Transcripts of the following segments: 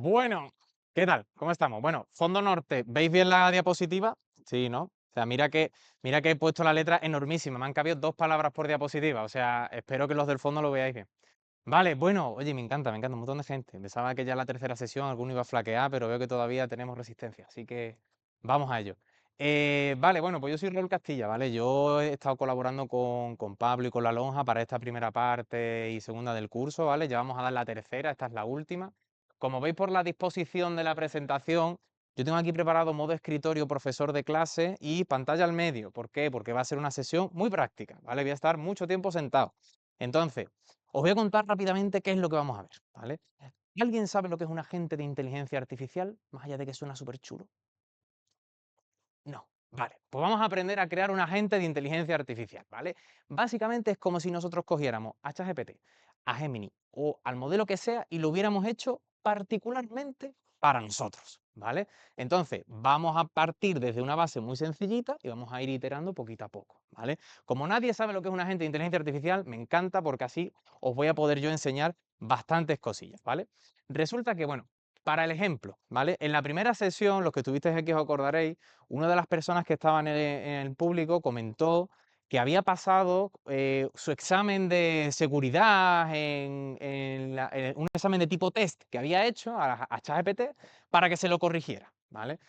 Bueno, ¿qué tal? ¿Cómo estamos? Bueno, fondo norte, ¿veis bien la diapositiva? Sí, ¿no? O sea, mira que he puesto la letra enormísima, me han cabido 2 palabras por diapositiva, o sea, espero que los del fondo lo veáis bien. Vale, bueno, oye, me encanta, un montón de gente. Pensaba que ya en la tercera sesión alguno iba a flaquear, pero veo que todavía tenemos resistencia, así que vamos a ello. Vale, bueno, pues yo soy Raúl Castilla, ¿vale? Yo he estado colaborando con Pablo y con La Lonja para esta primera parte y segunda del curso, ¿vale? Ya vamos a dar la tercera, esta es la última. Como veis por la disposición de la presentación, yo tengo aquí preparado modo escritorio profesor de clase y pantalla al medio. ¿Por qué? Porque va a ser una sesión muy práctica, ¿vale? Voy a estar mucho tiempo sentado. Entonces, os voy a contar rápidamente qué es lo que vamos a ver, ¿vale? ¿Alguien sabe lo que es un agente de inteligencia artificial? Más allá de que suena súper chulo. No. Vale, pues vamos a aprender a crear un agente de inteligencia artificial, ¿vale? Básicamente es como si nosotros cogiéramos a ChatGPT, a Gemini o al modelo que sea y lo hubiéramos hecho particularmente para nosotros, ¿vale? Entonces, vamos a partir desde una base muy sencillita y vamos a ir iterando poquito a poco, ¿vale? Como nadie sabe lo que es un agente de inteligencia artificial, me encanta porque así os voy a poder yo enseñar bastantes cosillas, ¿vale? Resulta que, bueno, para el ejemplo, ¿vale? En la primera sesión, los que estuvisteis aquí os acordaréis, una de las personas que estaban en el público comentó que había pasado su examen de seguridad en un examen de tipo test que había hecho a ChatGPT para que se lo corrigiera, ¿vale?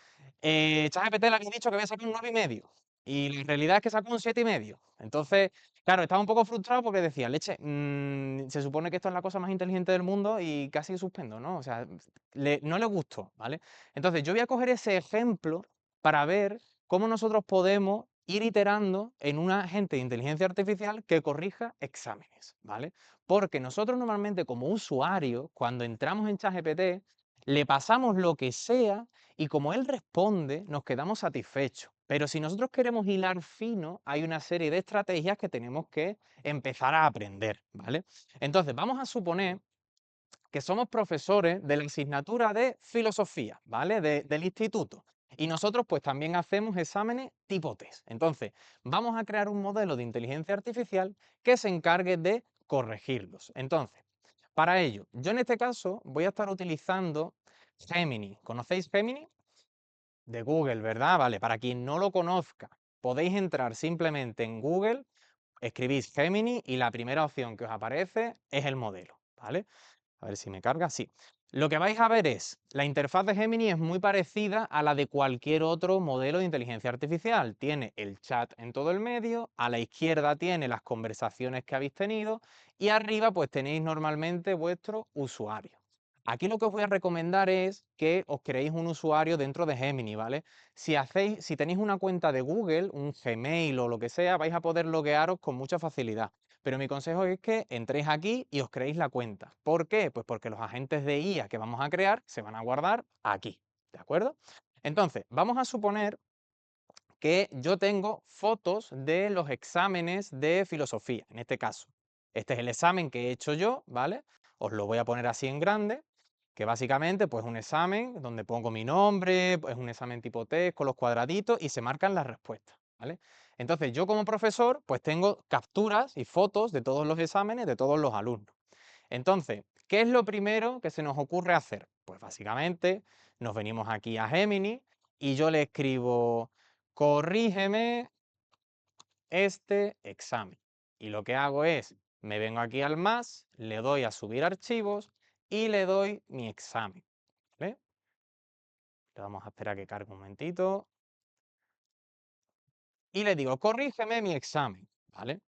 ChatGPT le había dicho que había sacado un 9,5 y la realidad es que sacó un 7,5. Entonces, claro, estaba un poco frustrado porque decía, leche, se supone que esto es la cosa más inteligente del mundo y casi suspendo, ¿no? O sea, no le gustó, ¿vale? Entonces, yo voy a coger ese ejemplo para ver cómo nosotros podemos ir iterando en un agente de inteligencia artificial que corrija exámenes, ¿vale? Porque nosotros normalmente como usuarios, cuando entramos en ChatGPT, le pasamos lo que sea y como él responde, nos quedamos satisfechos. Pero si nosotros queremos hilar fino, hay una serie de estrategias que tenemos que empezar a aprender, ¿vale? Entonces, vamos a suponer que somos profesores de la asignatura de filosofía, ¿vale? Del instituto. Y nosotros pues también hacemos exámenes tipo test. Entonces, vamos a crear un modelo de inteligencia artificial que se encargue de corregirlos. Entonces, para ello, yo en este caso voy a estar utilizando Gemini. ¿Conocéis Gemini? De Google, ¿verdad? Vale, para quien no lo conozca, podéis entrar simplemente en Google, escribís Gemini y la primera opción que os aparece es el modelo, ¿vale? A ver si me carga, sí. Lo que vais a ver es, la interfaz de Gemini es muy parecida a la de cualquier otro modelo de inteligencia artificial. Tiene el chat en todo el medio, a la izquierda tiene las conversaciones que habéis tenido y arriba pues tenéis normalmente vuestro usuario. Aquí lo que os voy a recomendar es que os creéis un usuario dentro de Gemini, ¿vale? Si tenéis una cuenta de Google, un Gmail o lo que sea, vais a poder loguearos con mucha facilidad. Pero mi consejo es que entréis aquí y os creéis la cuenta. ¿Por qué? Pues porque los agentes de IA que vamos a crear se van a guardar aquí, ¿de acuerdo? Entonces, vamos a suponer que yo tengo fotos de los exámenes de filosofía, en este caso. Este es el examen que he hecho yo, ¿vale? Os lo voy a poner así en grande, que básicamente pues un examen donde pongo mi nombre, es un examen tipo test con los cuadraditos y se marcan las respuestas, ¿vale? Entonces yo como profesor pues tengo capturas y fotos de todos los exámenes de todos los alumnos. Entonces, ¿qué es lo primero que se nos ocurre hacer? Pues básicamente nos venimos aquí a Gemini y yo le escribo, corrígeme este examen. Y lo que hago es, me vengo aquí al más, le doy a subir archivos y le doy mi examen. ¿Vale? Le vamos a esperar a que cargue un momentito. Y le digo, corrígeme mi examen. ¿Vale?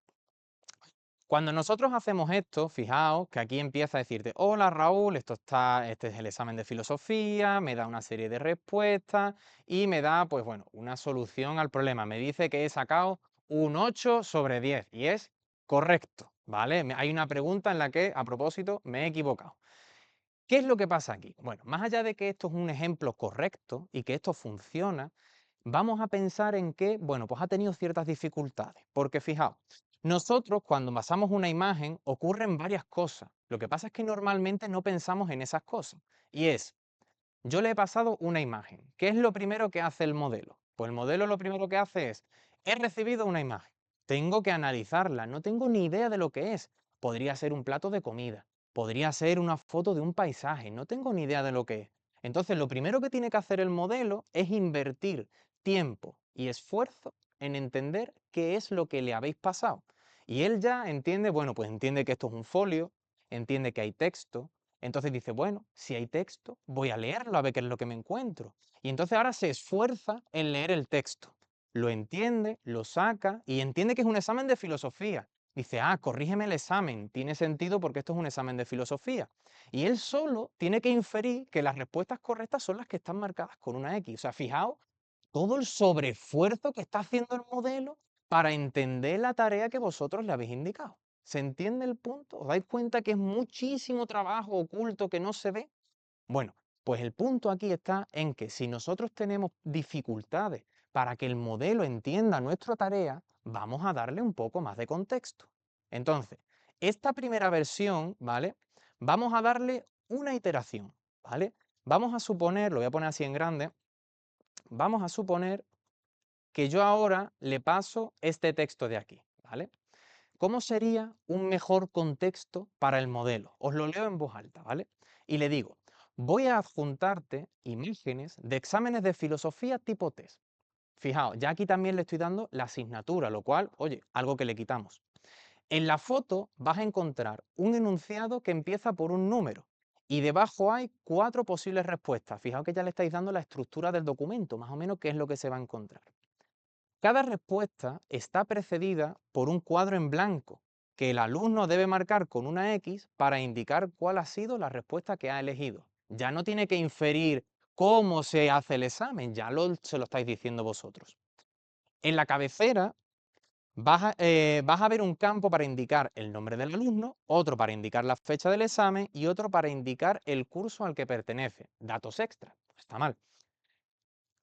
Cuando nosotros hacemos esto, fijaos que aquí empieza a decirte, hola Raúl, este es el examen de filosofía, me da una serie de respuestas y me da, pues bueno, una solución al problema. Me dice que he sacado un 8 sobre 10 y es correcto, ¿vale? Hay una pregunta en la que, a propósito, me he equivocado. ¿Qué es lo que pasa aquí? Bueno, más allá de que esto es un ejemplo correcto y que esto funciona, vamos a pensar en que, bueno, pues ha tenido ciertas dificultades. Porque fijaos, nosotros cuando basamos una imagen ocurren varias cosas. Lo que pasa es que normalmente no pensamos en esas cosas. Y es, yo le he pasado una imagen. ¿Qué es lo primero que hace el modelo? Pues el modelo lo primero que hace es, he recibido una imagen. Tengo que analizarla. No tengo ni idea de lo que es. Podría ser un plato de comida. Podría ser una foto de un paisaje. No tengo ni idea de lo que es. Entonces, lo primero que tiene que hacer el modelo es invertir tiempo y esfuerzo en entender qué es lo que le habéis pasado. Y él ya entiende, bueno, pues entiende que esto es un folio, entiende que hay texto, entonces dice, bueno, si hay texto, voy a leerlo a ver qué es lo que me encuentro. Y entonces ahora se esfuerza en leer el texto. Lo entiende, lo saca y entiende que es un examen de filosofía. Dice, ah, corrígeme el examen, tiene sentido porque esto es un examen de filosofía. Y él solo tiene que inferir que las respuestas correctas son las que están marcadas con una X. O sea, fijaos todo el sobreesfuerzo que está haciendo el modelo para entender la tarea que vosotros le habéis indicado. ¿Se entiende el punto? ¿Os dais cuenta que es muchísimo trabajo oculto que no se ve? Bueno, pues el punto aquí está en que si nosotros tenemos dificultades para que el modelo entienda nuestra tarea, vamos a darle un poco más de contexto. Entonces, esta primera versión, ¿vale? Vamos a darle una iteración, ¿vale? Vamos a suponer, lo voy a poner así en grande, vamos a suponer que yo ahora le paso este texto de aquí, ¿vale? ¿Cómo sería un mejor contexto para el modelo? Os lo leo en voz alta, ¿vale? Y le digo, voy a adjuntarte imágenes de exámenes de filosofía tipo test. Fijaos, ya aquí también le estoy dando la asignatura, lo cual, oye, algo que le quitamos. En la foto vas a encontrar un enunciado que empieza por un número y debajo hay 4 posibles respuestas. Fijaos que ya le estáis dando la estructura del documento, más o menos qué es lo que se va a encontrar. Cada respuesta está precedida por un cuadro en blanco que el alumno debe marcar con una X para indicar cuál ha sido la respuesta que ha elegido. Ya no tiene que inferir cómo se hace el examen, se lo estáis diciendo vosotros. En la cabecera vas a ver un campo para indicar el nombre del alumno, otro para indicar la fecha del examen y otro para indicar el curso al que pertenece. Datos extra, no está mal.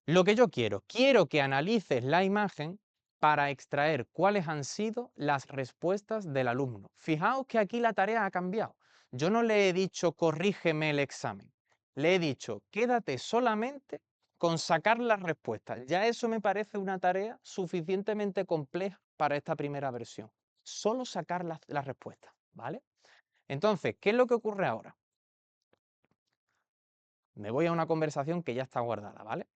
Lo que yo quiero que analices la imagen para extraer cuáles han sido las respuestas del alumno. Fijaos que aquí la tarea ha cambiado. Yo no le he dicho corrígeme el examen. Le he dicho quédate solamente con sacar las respuestas. Ya eso me parece una tarea suficientemente compleja para esta primera versión. Solo sacar las respuestas, ¿vale? Entonces, ¿qué es lo que ocurre ahora? Me voy a una conversación que ya está guardada, ¿vale?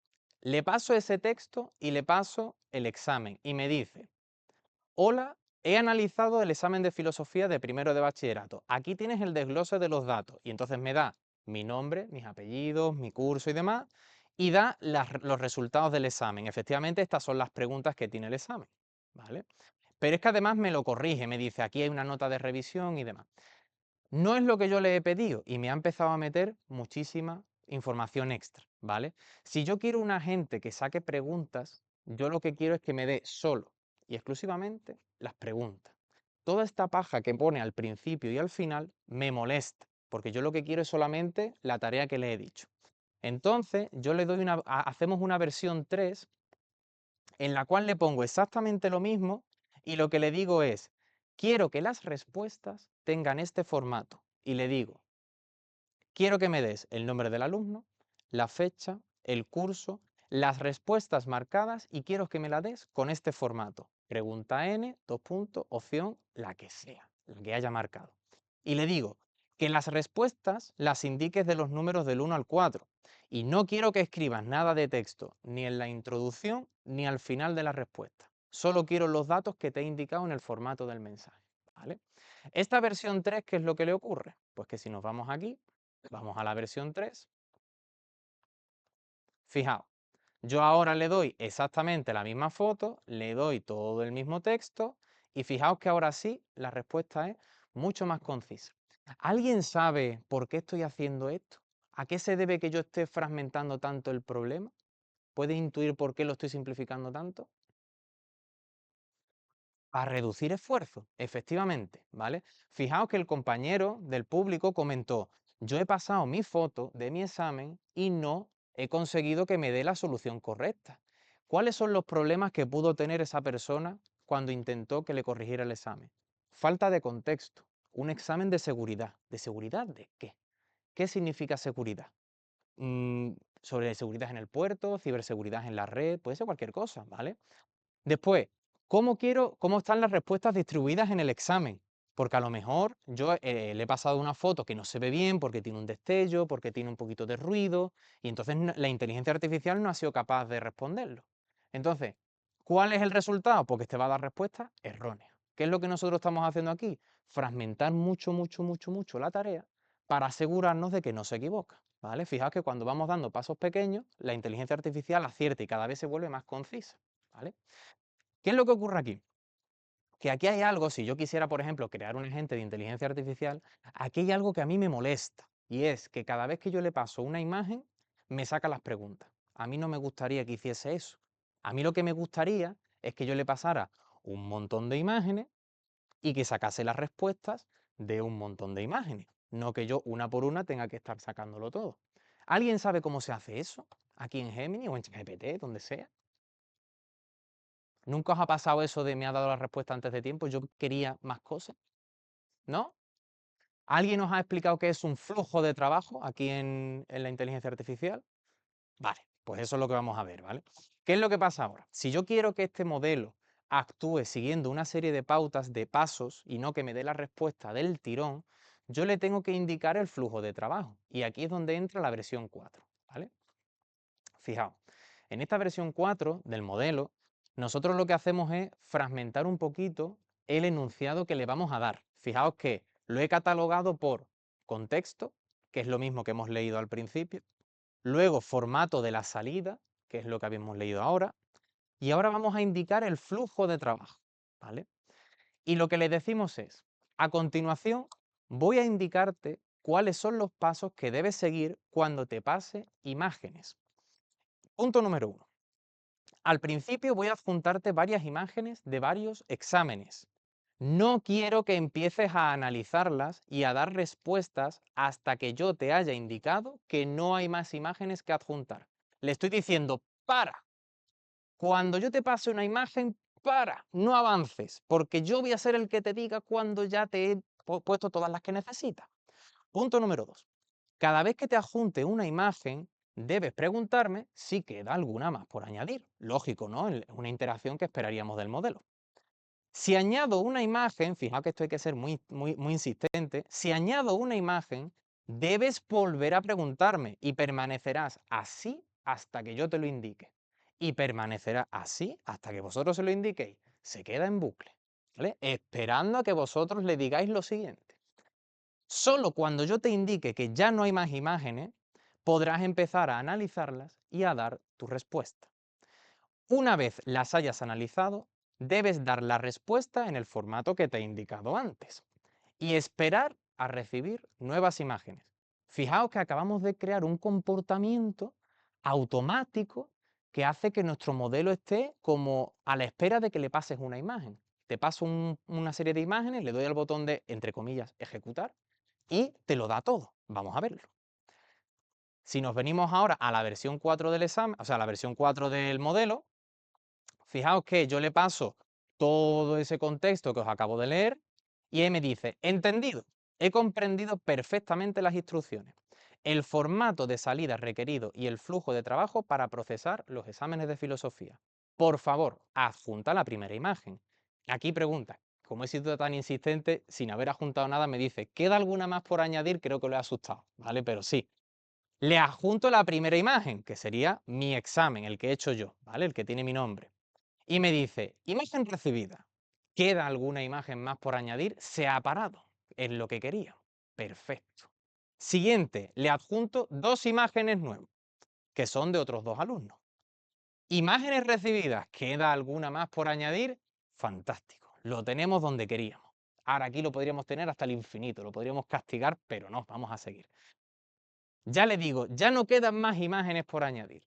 Le paso ese texto y le paso el examen y me dice, hola, he analizado el examen de filosofía de primero de bachillerato. Aquí tienes el desglose de los datos y entonces me da mi nombre, mis apellidos, mi curso y demás y da los resultados del examen. Efectivamente, estas son las preguntas que tiene el examen, ¿vale? Pero es que además me lo corrige, me dice, aquí hay una nota de revisión y demás. No es lo que yo le he pedido y me ha empezado a meter muchísima información extra, ¿vale? Si yo quiero un agente que saque preguntas, yo lo que quiero es que me dé solo y exclusivamente las preguntas. Toda esta paja que pone al principio y al final me molesta, porque yo lo que quiero es solamente la tarea que le he dicho. Entonces, yo le doy hacemos una versión 3 en la cual le pongo exactamente lo mismo y lo que le digo es, quiero que las respuestas tengan este formato. Y le digo, quiero que me des el nombre del alumno, la fecha, el curso, las respuestas marcadas y quiero que me la des con este formato. Pregunta N, dos puntos, opción, la que sea, la que haya marcado. Y le digo que las respuestas las indiques de los números del 1 al 4. Y no quiero que escribas nada de texto, ni en la introducción ni al final de la respuesta. Solo quiero los datos que te he indicado en el formato del mensaje. ¿Vale? Esta versión 3, ¿qué es lo que le ocurre? Pues que si nos vamos aquí, vamos a la versión 3. Fijaos, yo ahora le doy exactamente la misma foto, le doy todo el mismo texto y fijaos que ahora sí la respuesta es mucho más concisa. ¿Alguien sabe por qué estoy haciendo esto? ¿A qué se debe que yo esté fragmentando tanto el problema? ¿Puedes intuir por qué lo estoy simplificando tanto? A reducir esfuerzo, efectivamente, ¿vale? Fijaos que el compañero del público comentó, yo he pasado mi foto de mi examen y no he conseguido que me dé la solución correcta. ¿Cuáles son los problemas que pudo tener esa persona cuando intentó que le corrigiera el examen? Falta de contexto, un examen de seguridad. ¿De seguridad de qué? ¿Qué significa seguridad? Mm, sobre seguridad en el puerto, ciberseguridad en la red, puede ser cualquier cosa, ¿vale? Después, ¿cómo están las respuestas distribuidas en el examen? Porque a lo mejor yo le he pasado una foto que no se ve bien porque tiene un destello, porque tiene un poquito de ruido, y entonces la inteligencia artificial no ha sido capaz de responderlo. Entonces, ¿cuál es el resultado? Porque te va a dar respuesta errónea. ¿Qué es lo que nosotros estamos haciendo aquí? Fragmentar mucho, mucho, mucho, mucho la tarea para asegurarnos de que no se equivoca, ¿vale? Fijaos que cuando vamos dando pasos pequeños, la inteligencia artificial acierta y cada vez se vuelve más concisa, ¿vale? ¿Qué es lo que ocurre aquí? Que aquí hay algo, si yo quisiera, por ejemplo, crear un agente de inteligencia artificial, aquí hay algo que a mí me molesta, y es que cada vez que yo le paso una imagen, me saca las preguntas. A mí no me gustaría que hiciese eso. A mí lo que me gustaría es que yo le pasara un montón de imágenes y que sacase las respuestas de un montón de imágenes, no que yo una por una tenga que estar sacándolo todo. ¿Alguien sabe cómo se hace eso? Aquí en Gemini o en ChatGPT, donde sea. ¿Nunca os ha pasado eso de me ha dado la respuesta antes de tiempo? Yo quería más cosas, ¿no? ¿Alguien nos ha explicado qué es un flujo de trabajo aquí en la inteligencia artificial? Vale, pues eso es lo que vamos a ver, ¿vale? ¿Qué es lo que pasa ahora? Si yo quiero que este modelo actúe siguiendo una serie de pautas, de pasos, y no que me dé la respuesta del tirón, yo le tengo que indicar el flujo de trabajo. Y aquí es donde entra la versión 4, ¿vale? Fijaos, en esta versión 4 del modelo, nosotros lo que hacemos es fragmentar un poquito el enunciado que le vamos a dar. Fijaos que lo he catalogado por contexto, que es lo mismo que hemos leído al principio, luego formato de la salida, que es lo que habíamos leído ahora, y ahora vamos a indicar el flujo de trabajo, ¿vale? Y lo que le decimos es, a continuación, voy a indicarte cuáles son los pasos que debes seguir cuando te pase imágenes. Punto número 1. Al principio voy a adjuntarte varias imágenes de varios exámenes. No quiero que empieces a analizarlas y a dar respuestas hasta que yo te haya indicado que no hay más imágenes que adjuntar. Le estoy diciendo, para. Cuando yo te pase una imagen, para, no avances, porque yo voy a ser el que te diga cuando ya te he puesto todas las que necesitas. Punto número 2. Cada vez que te adjunte una imagen, debes preguntarme si queda alguna más por añadir. Lógico, ¿no? Es una interacción que esperaríamos del modelo. Si añado una imagen, fijaos que esto hay que ser muy, muy, muy insistente, si añado una imagen, debes volver a preguntarme y permanecerás así hasta que yo te lo indique. Y permanecerá así hasta que vosotros se lo indiquéis. Se queda en bucle, ¿vale? Esperando a que vosotros le digáis lo siguiente. Solo cuando yo te indique que ya no hay más imágenes, podrás empezar a analizarlas y a dar tu respuesta. Una vez las hayas analizado, debes dar la respuesta en el formato que te he indicado antes y esperar a recibir nuevas imágenes. Fijaos que acabamos de crear un comportamiento automático que hace que nuestro modelo esté como a la espera de que le pases una imagen. Te paso una serie de imágenes, le doy al botón de, entre comillas, ejecutar y te lo da todo. Vamos a verlo. Si nos venimos ahora a la versión 4 del examen, o sea, a la versión 4 del modelo, fijaos que yo le paso todo ese contexto que os acabo de leer y él me dice, entendido, he comprendido perfectamente las instrucciones, el formato de salida requerido y el flujo de trabajo para procesar los exámenes de filosofía. Por favor, adjunta la primera imagen. Aquí pregunta, como he sido tan insistente, sin haber adjuntado nada, me dice, ¿queda alguna más por añadir? Creo que lo he asustado, ¿vale? Pero sí. Le adjunto la primera imagen, que sería mi examen, el que he hecho yo, ¿vale? El que tiene mi nombre. Y me dice, imagen recibida. ¿Queda alguna imagen más por añadir? Se ha parado en lo que quería. Perfecto. Siguiente, le adjunto dos imágenes nuevas, que son de otros dos alumnos. Imágenes recibidas. ¿Queda alguna más por añadir? Fantástico. Lo tenemos donde queríamos. Ahora aquí lo podríamos tener hasta el infinito, lo podríamos castigar, pero no, vamos a seguir. Ya le digo, ya no quedan más imágenes por añadir.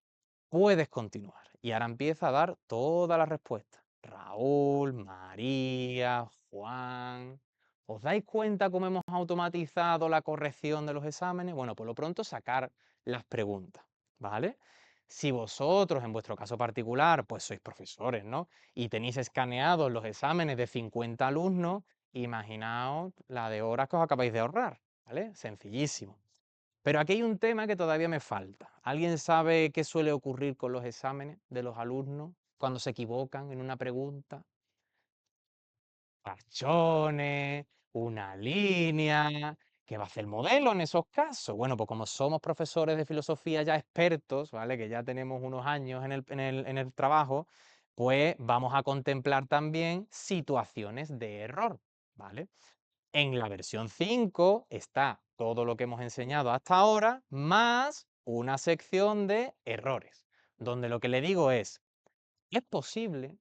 Puedes continuar. Y ahora empieza a dar todas las respuestas. Raúl, María, Juan. ¿Os dais cuenta cómo hemos automatizado la corrección de los exámenes? Bueno, por lo pronto sacar las preguntas, ¿vale? Si vosotros, en vuestro caso particular, pues sois profesores, ¿no? Y tenéis escaneados los exámenes de 50 alumnos, imaginaos la de horas que os acabáis de ahorrar, ¿vale? Sencillísimo. Pero aquí hay un tema que todavía me falta. ¿Alguien sabe qué suele ocurrir con los exámenes de los alumnos cuando se equivocan en una pregunta? Parchones, una línea. ¿Qué va a hacer el modelo en esos casos? Bueno, pues como somos profesores de filosofía ya expertos, ¿vale? Que ya tenemos unos años en el trabajo, pues vamos a contemplar también situaciones de error, ¿vale? En la versión 5 está todo lo que hemos enseñado hasta ahora, más una sección de errores, donde lo que le digo es posible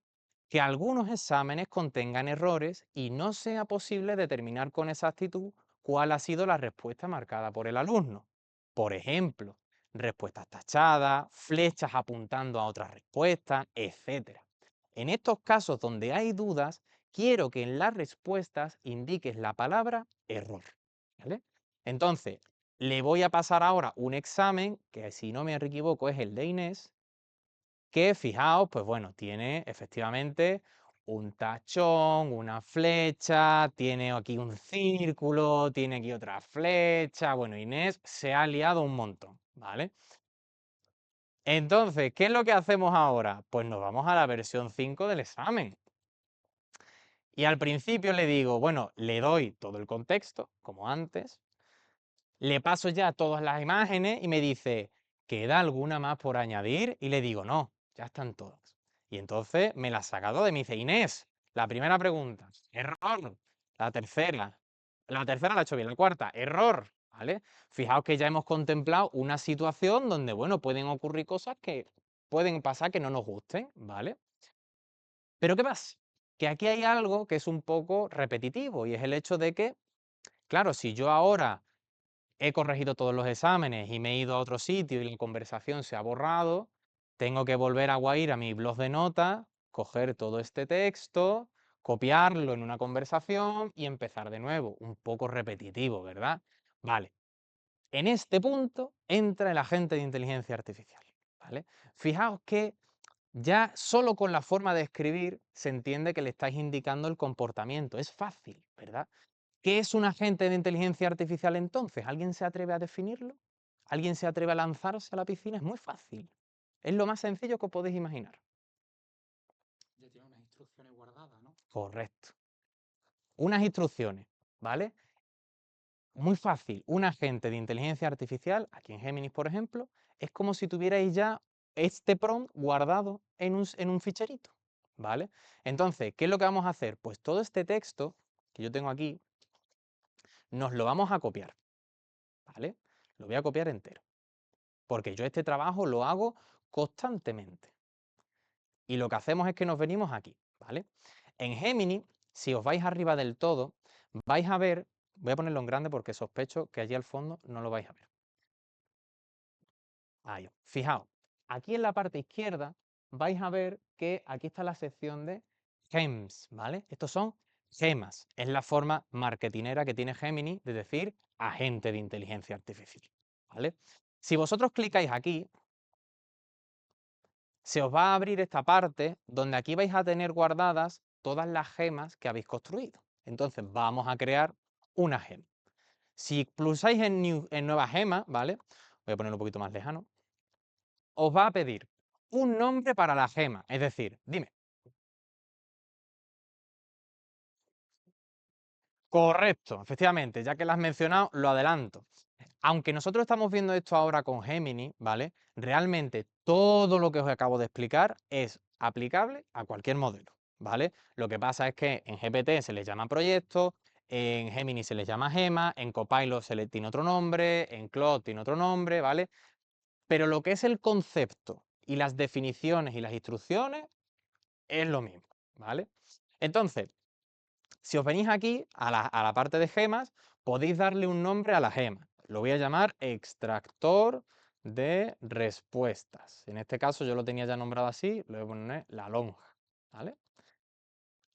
que algunos exámenes contengan errores y no sea posible determinar con exactitud cuál ha sido la respuesta marcada por el alumno. Por ejemplo, respuestas tachadas, flechas apuntando a otras respuestas, etc. En estos casos donde hay dudas, quiero que en las respuestas indiques la palabra error. ¿Vale? Entonces, le voy a pasar ahora un examen que, si no me equivoco, es el de Inés, que fijaos, pues bueno, tiene efectivamente un tachón, una flecha, tiene aquí un círculo, tiene aquí otra flecha. Bueno, Inés se ha liado un montón, ¿vale? Entonces, ¿qué es lo que hacemos ahora? Pues nos vamos a la versión 5 del examen. Y al principio le digo, bueno, le doy todo el contexto, como antes, le paso ya todas las imágenes y me dice, ¿queda alguna más por añadir? Y le digo, no, ya están todas. Y entonces me la ha sacado de mí. Dice, Inés, la primera pregunta, error. La tercera la he hecho bien. La cuarta, error. ¿Vale? Fijaos que ya hemos contemplado una situación donde, bueno, pueden ocurrir cosas que pueden pasar que no nos gusten, ¿vale? Pero ¿qué pasa? Que aquí hay algo que es un poco repetitivo y es el hecho de que, claro, si yo ahora he corregido todos los exámenes y me he ido a otro sitio y la conversación se ha borrado, tengo que volver a ir a mi blog de notas, coger todo este texto, copiarlo en una conversación y empezar de nuevo. Un poco repetitivo, ¿verdad? Vale. En este punto entra el agente de inteligencia artificial, ¿vale? Fijaos que ya solo con la forma de escribir se entiende que le estáis indicando el comportamiento. Es fácil, ¿verdad? ¿Qué es un agente de inteligencia artificial entonces? ¿Alguien se atreve a definirlo? ¿Alguien se atreve a lanzarse a la piscina? Es muy fácil. Es lo más sencillo que os podéis imaginar. Ya tiene unas instrucciones guardadas, ¿no? Correcto. Unas instrucciones, ¿vale? Muy fácil. Un agente de inteligencia artificial, aquí en Géminis, por ejemplo, es como si tuvierais ya este prompt guardado en un ficherito, ¿vale? Entonces, ¿qué es lo que vamos a hacer? Pues todo este texto que yo tengo aquí, nos lo vamos a copiar, ¿vale? Lo voy a copiar entero, porque yo este trabajo lo hago constantemente. Y lo que hacemos es que nos venimos aquí, ¿vale? En Gemini, si os vais arriba del todo, vais a ver, voy a ponerlo en grande porque sospecho que allí al fondo no lo vais a ver. Ahí, fijaos, aquí en la parte izquierda vais a ver que aquí está la sección de gems, ¿vale? Estos son gemas, es la forma marketinera que tiene Gemini de decir agente de inteligencia artificial, ¿vale? Si vosotros clicáis aquí, se os va a abrir esta parte donde aquí vais a tener guardadas todas las gemas que habéis construido. Entonces vamos a crear una gema. Si pulsáis en nueva gema, ¿vale? Voy a ponerlo un poquito más lejano. Os va a pedir un nombre para la gema. Es decir, dime. Correcto, efectivamente, ya que lo has mencionado, lo adelanto. Aunque nosotros estamos viendo esto ahora con Gemini, ¿vale? Realmente todo lo que os acabo de explicar es aplicable a cualquier modelo, ¿vale? Lo que pasa es que en GPT se les llama proyecto, en Gemini se les llama gema, en Copilot se le tiene otro nombre, en Claude tiene otro nombre, ¿vale? Pero lo que es el concepto y las definiciones y las instrucciones es lo mismo, ¿vale? Entonces, si os venís aquí a la parte de gemas, podéis darle un nombre a la gema. Lo voy a llamar extractor de respuestas. En este caso yo lo tenía ya nombrado así, lo voy a poner la lonja, ¿vale?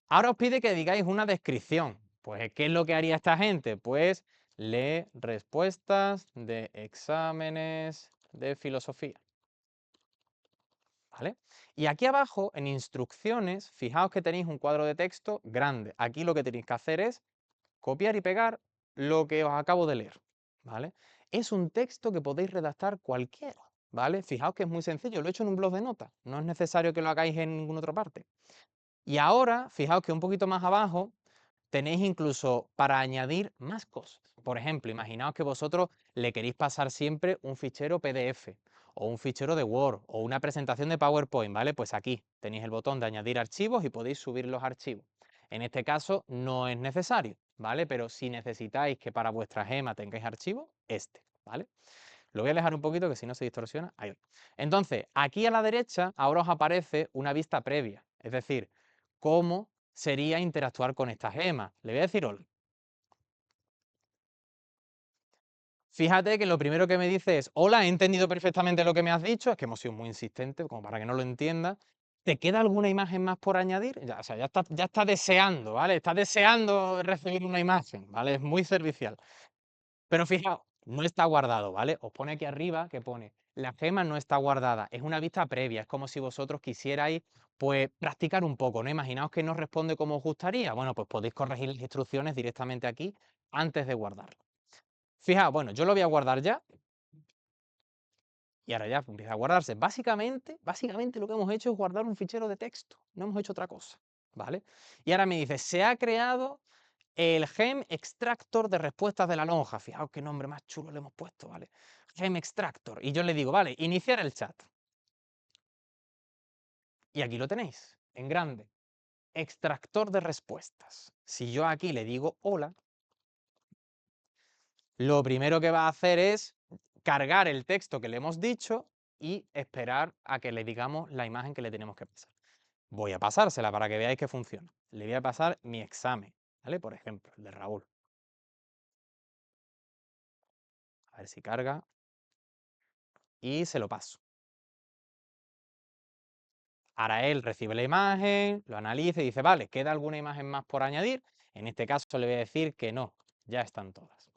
Ahora os pide que digáis una descripción. Pues, ¿qué es lo que haría esta gente? Pues lee respuestas de exámenes de filosofía. ¿Vale? Y aquí abajo, en instrucciones, fijaos que tenéis un cuadro de texto grande. Aquí lo que tenéis que hacer es copiar y pegar lo que os acabo de leer, ¿vale? Es un texto que podéis redactar cualquiera, ¿vale? Fijaos que es muy sencillo, lo he hecho en un blog de notas, no es necesario que lo hagáis en ninguna otra parte. Y ahora, fijaos que un poquito más abajo tenéis incluso para añadir más cosas. Por ejemplo, imaginaos que vosotros le queréis pasar siempre un fichero PDF o un fichero de Word o una presentación de PowerPoint, ¿vale? Pues aquí tenéis el botón de añadir archivos y podéis subir los archivos. En este caso no es necesario, ¿vale? Pero si necesitáis que para vuestra gema tengáis archivos, ¿vale? Lo voy a alejar un poquito que si no se distorsiona. Ahí va. Entonces, aquí a la derecha ahora os aparece una vista previa, es decir, cómo sería interactuar con esta gema. Le voy a decir hola. Fíjate que lo primero que me dice es, hola, he entendido perfectamente lo que me has dicho, es que hemos sido muy insistentes, como para que no lo entiendas. ¿Te queda alguna imagen más por añadir? Ya, o sea, ya está deseando, ¿vale? Está deseando recibir una imagen, ¿vale? Es muy servicial. Pero fijaos, no está guardado, ¿vale? Os pone aquí arriba que pone, la gema no está guardada, es una vista previa, es como si vosotros quisierais, pues, practicar un poco, ¿no? Imaginaos que no responde como os gustaría, bueno, pues podéis corregir las instrucciones directamente aquí antes de guardarlo. Fijaos, bueno, yo lo voy a guardar ya, y ahora ya empieza a guardarse. Básicamente lo que hemos hecho es guardar un fichero de texto, no hemos hecho otra cosa, ¿vale? Y ahora me dice, se ha creado el gem extractor de respuestas de la lonja. Fijaos qué nombre más chulo le hemos puesto, ¿vale? Gem extractor. Y yo le digo, vale, iniciar el chat. Y aquí lo tenéis, en grande. Extractor de respuestas. Si yo aquí le digo hola, lo primero que va a hacer es cargar el texto que le hemos dicho y esperar a que le digamos la imagen que le tenemos que pasar. Voy a pasársela para que veáis que funciona. Le voy a pasar mi examen, ¿vale? Por ejemplo, el de Raúl. A ver si carga. Y se lo paso. Ahora él recibe la imagen, lo analiza y dice, vale, ¿queda alguna imagen más por añadir? En este caso le voy a decir que no, ya están todas.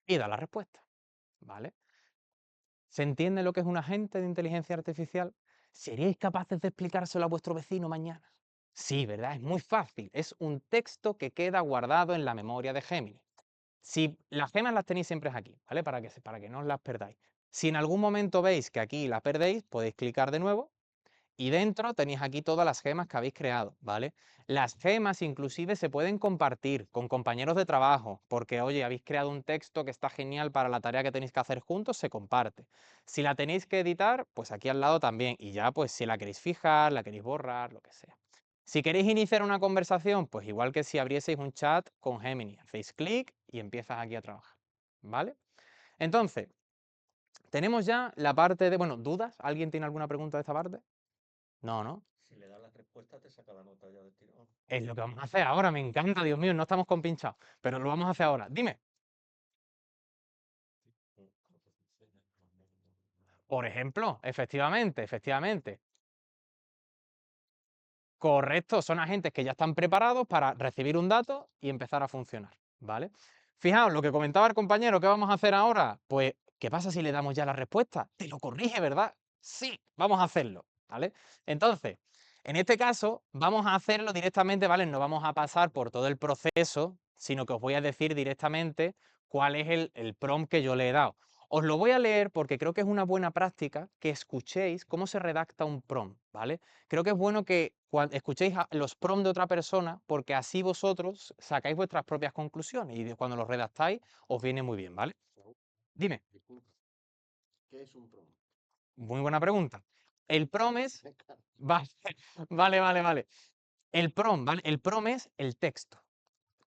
Y da la respuesta, ¿vale? ¿Se entiende lo que es un agente de inteligencia artificial? ¿Seríais capaces de explicárselo a vuestro vecino mañana? Sí, ¿verdad? Es muy fácil. Es un texto que queda guardado en la memoria de Gemini. Si las gemas las tenéis siempre aquí, ¿vale? Para que no os las perdáis. Si en algún momento veis que aquí la perdéis, podéis clicar de nuevo y dentro tenéis aquí todas las gemas que habéis creado, ¿vale? Las gemas inclusive se pueden compartir con compañeros de trabajo, porque, oye, habéis creado un texto que está genial para la tarea que tenéis que hacer juntos, se comparte. Si la tenéis que editar, pues aquí al lado también. Y ya, pues si la queréis fijar, la queréis borrar, lo que sea. Si queréis iniciar una conversación, pues igual que si abrieseis un chat con Gemini, hacéis clic y empiezas aquí a trabajar, ¿vale? Entonces, tenemos ya la parte de, bueno, ¿dudas? ¿Alguien tiene alguna pregunta de esta parte? No, ¿no? Si le das la respuesta, te saca la nota ya del tirón. Es lo que vamos a hacer ahora, me encanta, Dios mío, no estamos compinchados, pero lo vamos a hacer ahora. Dime, por ejemplo, efectivamente, correcto, son agentes que ya están preparados para recibir un dato y empezar a funcionar, ¿vale? Fijaos, lo que comentaba el compañero, ¿qué vamos a hacer ahora? Pues, ¿qué pasa si le damos ya la respuesta? Te lo corrige, ¿verdad? Sí, vamos a hacerlo, ¿vale? Entonces, en este caso, vamos a hacerlo directamente, ¿vale? No vamos a pasar por todo el proceso, sino que os voy a decir directamente cuál es el prompt que yo le he dado. Os lo voy a leer porque creo que es una buena práctica que escuchéis cómo se redacta un prompt, ¿vale? Creo que es bueno que cuando escuchéis los prompts de otra persona porque así vosotros sacáis vuestras propias conclusiones y cuando los redactáis os viene muy bien, ¿vale? Dime, Disculpa, ¿qué es un prompt? muy buena pregunta. El prompt es... Vale, vale. El prompt, ¿vale? El prompt es el texto.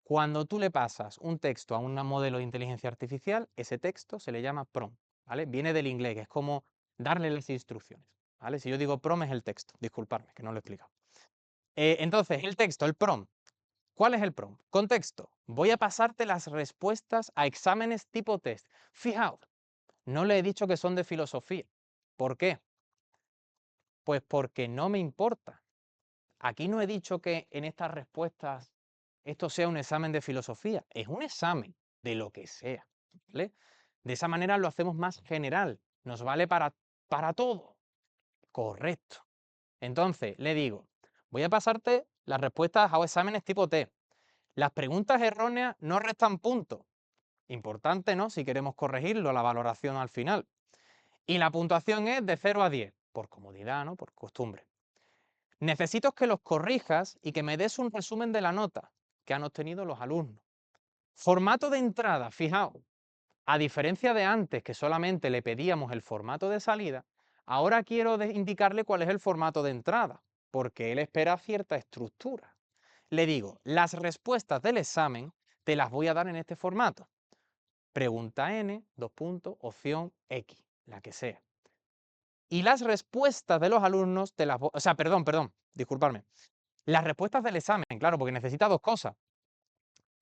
Cuando tú le pasas un texto a un modelo de inteligencia artificial, ese texto se le llama prompt, ¿vale? Viene del inglés, que es como darle las instrucciones, ¿vale? Si yo digo prompt es el texto, disculparme, que no lo he explicado. Entonces, el texto, el prompt. ¿Cuál es el prompt? Contexto. Voy a pasarte las respuestas a exámenes tipo test. Fijaos, no le he dicho que son de filosofía. ¿Por qué? Pues porque no me importa. Aquí no he dicho que en estas respuestas esto sea un examen de filosofía, es un examen de lo que sea, ¿vale? De esa manera lo hacemos más general, nos vale para todo. Correcto. Entonces, le digo, voy a pasarte las respuestas a exámenes tipo T. Las preguntas erróneas no restan puntos. Importante, ¿no? Si queremos corregirlo, la valoración al final. Y la puntuación es de 0 a 10, por comodidad, ¿no? Por costumbre. Necesito que los corrijas y que me des un resumen de la nota que han obtenido los alumnos. Formato de entrada, fijaos, a diferencia de antes que solamente le pedíamos el formato de salida, ahora quiero indicarle cuál es el formato de entrada, porque él espera cierta estructura. Le digo, las respuestas del examen te las voy a dar en este formato. Pregunta N, dos puntos, opción X, la que sea. Y las respuestas de los alumnos te las voy... O sea, perdón, disculpadme. Las respuestas del examen, claro, porque necesita dos cosas.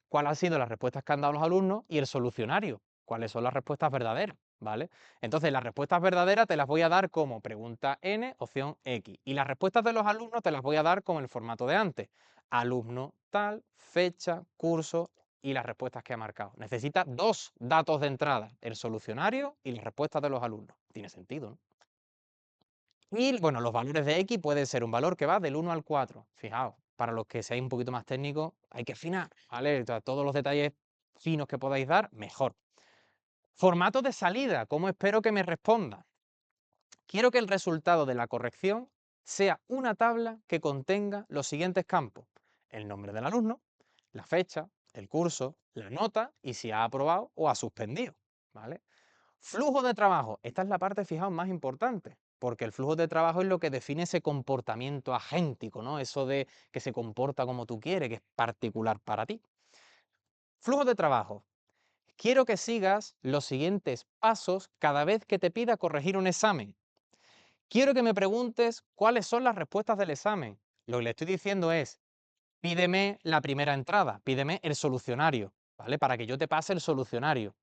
¿Cuáles han sido las respuestas que han dado los alumnos? Y el solucionario. ¿Cuáles son las respuestas verdaderas? ¿Vale? Entonces, las respuestas verdaderas te las voy a dar como pregunta N, opción X. Y las respuestas de los alumnos te las voy a dar con el formato de antes. Alumno tal, fecha, curso y las respuestas que ha marcado. Necesita dos datos de entrada, el solucionario y las respuestas de los alumnos. Tiene sentido, ¿no? Y bueno, los valores de X pueden ser un valor que va del 1 al 4. Fijaos, para los que seáis un poquito más técnicos, hay que afinar, ¿vale? Todos los detalles finos que podáis dar, mejor. Formato de salida, ¿cómo espero que me responda? Quiero que el resultado de la corrección sea una tabla que contenga los siguientes campos: el nombre del alumno, la fecha, el curso, la nota y si ha aprobado o ha suspendido, ¿vale? Flujo de trabajo, esta es la parte, fijaos, más importante, porque el flujo de trabajo es lo que define ese comportamiento agéntico, ¿no? Eso de que se comporta como tú quieres, que es particular para ti. Flujo de trabajo. Quiero que sigas los siguientes pasos cada vez que te pida corregir un examen. Quiero que me preguntes cuáles son las respuestas del examen. Lo que le estoy diciendo es, pídeme la primera entrada, pídeme el solucionario, ¿vale? Para que yo te pase el solucionario.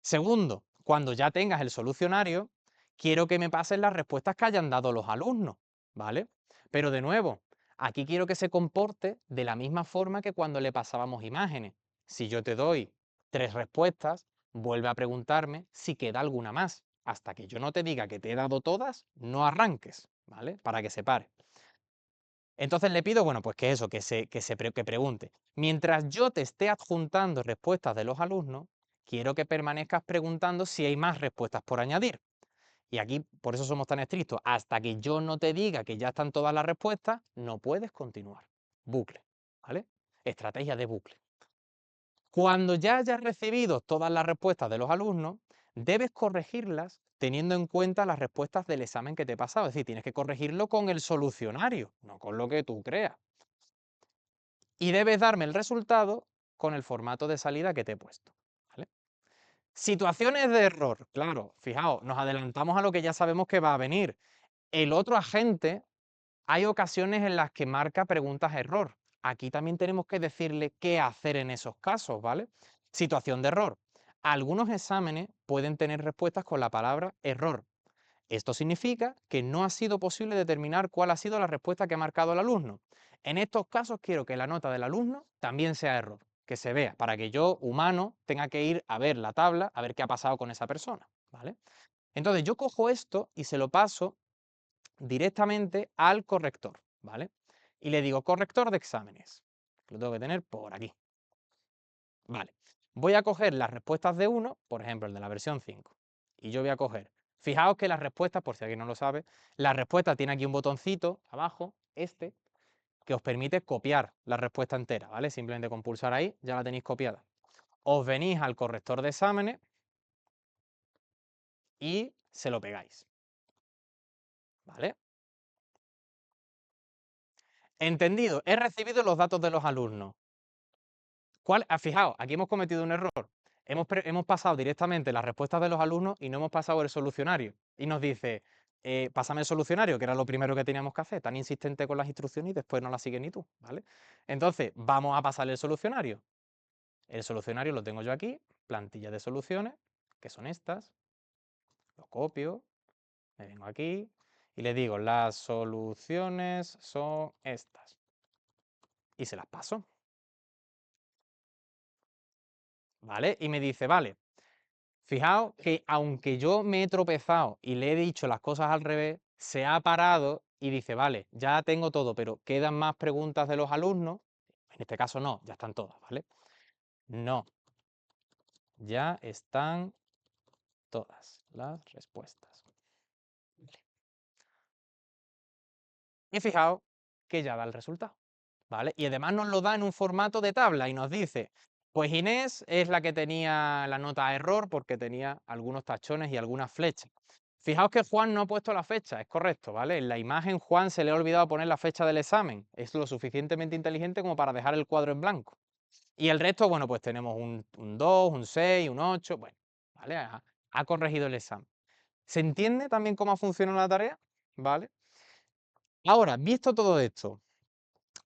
Segundo, cuando ya tengas el solucionario, quiero que me pases las respuestas que hayan dado los alumnos, ¿vale? Pero de nuevo, aquí quiero que se comporte de la misma forma que cuando le pasábamos imágenes. Si yo te doy 3 respuestas, vuelve a preguntarme si queda alguna más. Hasta que yo no te diga que te he dado todas, no arranques, ¿vale? Para que se pare. Entonces le pido, bueno, pues que eso, que pregunte. Mientras yo te esté adjuntando respuestas de los alumnos, quiero que permanezcas preguntando si hay más respuestas por añadir. Y aquí, por eso somos tan estrictos, hasta que yo no te diga que ya están todas las respuestas, no puedes continuar. Bucle, ¿vale? Estrategia de bucle. Cuando ya hayas recibido todas las respuestas de los alumnos, debes corregirlas teniendo en cuenta las respuestas del examen que te he pasado. Es decir, tienes que corregirlo con el solucionario, no con lo que tú creas. Y debes darme el resultado con el formato de salida que te he puesto, ¿vale? Situaciones de error. Claro, fijaos, nos adelantamos a lo que ya sabemos que va a venir. El otro agente, hay ocasiones en las que marca preguntas error. Aquí también tenemos que decirle qué hacer en esos casos, ¿vale? Situación de error. Algunos exámenes pueden tener respuestas con la palabra error. Esto significa que no ha sido posible determinar cuál ha sido la respuesta que ha marcado el alumno. En estos casos quiero que la nota del alumno también sea error, que se vea, para que yo, humano, tenga que ir a ver la tabla, a ver qué ha pasado con esa persona, ¿vale? Entonces yo cojo esto y se lo paso directamente al corrector, ¿vale? Y le digo, corrector de exámenes. Lo tengo que tener por aquí. Vale. Voy a coger las respuestas de uno, por ejemplo, el de la versión 5. Y yo voy a coger, fijaos que las respuestas, por si alguien no lo sabe, la respuesta tiene aquí un botoncito abajo, este, que os permite copiar la respuesta entera, ¿vale? Simplemente con pulsar ahí ya la tenéis copiada. Os venís al corrector de exámenes y se lo pegáis, ¿vale? Entendido, he recibido los datos de los alumnos. Fijaos, aquí hemos cometido un error. Hemos pasado directamente las respuestas de los alumnos y no hemos pasado el solucionario. Y nos dice, pásame el solucionario, que era lo primero que teníamos que hacer, tan insistente con las instrucciones y después no las sigues ni tú, ¿vale? Entonces, vamos a pasarle el solucionario. El solucionario lo tengo yo aquí, plantilla de soluciones, que son estas. Lo copio, me vengo aquí y le digo, las soluciones son estas. Y se las paso. ¿Vale? Y me dice, vale, fijaos que aunque yo me he tropezado y le he dicho las cosas al revés, se ha parado y dice, vale, ya tengo todo, pero quedan más preguntas de los alumnos. En este caso no, ya están todas, ¿vale? No, ya están todas las respuestas. Y fijaos que ya da el resultado, ¿vale? Y además nos lo da en un formato de tabla y nos dice, pues Inés es la que tenía la nota error porque tenía algunos tachones y algunas flechas. Fijaos que Juan no ha puesto la fecha, es correcto, ¿vale? En la imagen Juan se le ha olvidado poner la fecha del examen, es lo suficientemente inteligente como para dejar el cuadro en blanco. Y el resto, bueno, pues tenemos un 2, un 6, un 8, bueno, ¿vale? Ha corregido el examen. ¿Se entiende también cómo funciona la tarea? ¿Vale? Ahora, visto todo esto,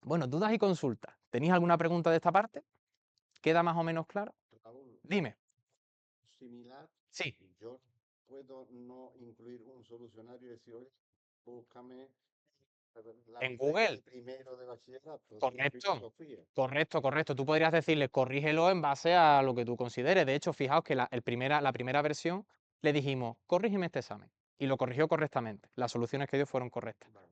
bueno, dudas y consultas. ¿Tenéis alguna pregunta de esta parte? ¿Queda más o menos claro? Raúl, Dime. similar, Sí, yo puedo no incluir un solucionario y decir, oye, búscame la en regla de Google. primero de bachillerato de Correcto. filosofía. Correcto, correcto. Tú podrías decirle, corrígelo en base a lo que tú consideres. De hecho, fijaos que la primera versión le dijimos, corrígeme este examen. Y lo corrigió correctamente. Las soluciones que dio fueron correctas. Vale.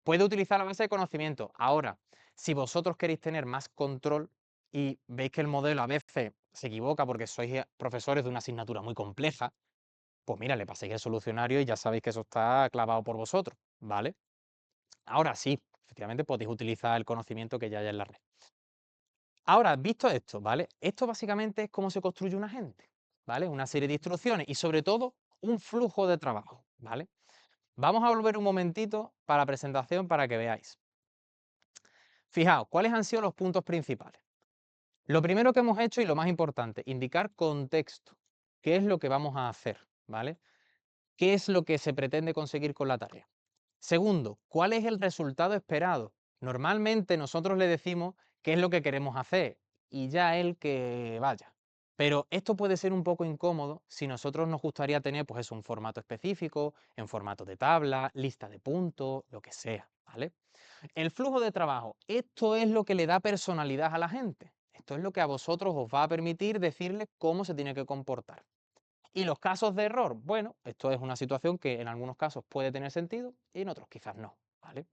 Puede utilizar la base de conocimiento. Ahora, si vosotros queréis tener más control y veis que el modelo a veces se equivoca porque sois profesores de una asignatura muy compleja, pues mira, le paséis el solucionario y ya sabéis que eso está clavado por vosotros, ¿vale? Ahora sí, efectivamente podéis utilizar el conocimiento que ya hay en la red. Ahora, visto esto, ¿vale? Esto básicamente es cómo se construye un agente, ¿vale? Una serie de instrucciones y sobre todo un flujo de trabajo, ¿vale? Vamos a volver un momentito para la presentación para que veáis. Fijaos, ¿cuáles han sido los puntos principales? Lo primero que hemos hecho y lo más importante, indicar contexto. ¿Qué es lo que vamos a hacer? ¿Vale? ¿Qué es lo que se pretende conseguir con la tarea? Segundo, ¿cuál es el resultado esperado? Normalmente nosotros le decimos qué es lo que queremos hacer y ya él que vaya. Pero esto puede ser un poco incómodo si nosotros nos gustaría tener pues eso, un formato específico, en formato de tabla, lista de puntos, lo que sea, ¿vale? El flujo de trabajo, esto es lo que le da personalidad a la gente. Esto es lo que a vosotros os va a permitir decirle cómo se tiene que comportar. Y los casos de error, bueno, esto es una situación que en algunos casos puede tener sentido y en otros quizás no, ¿vale?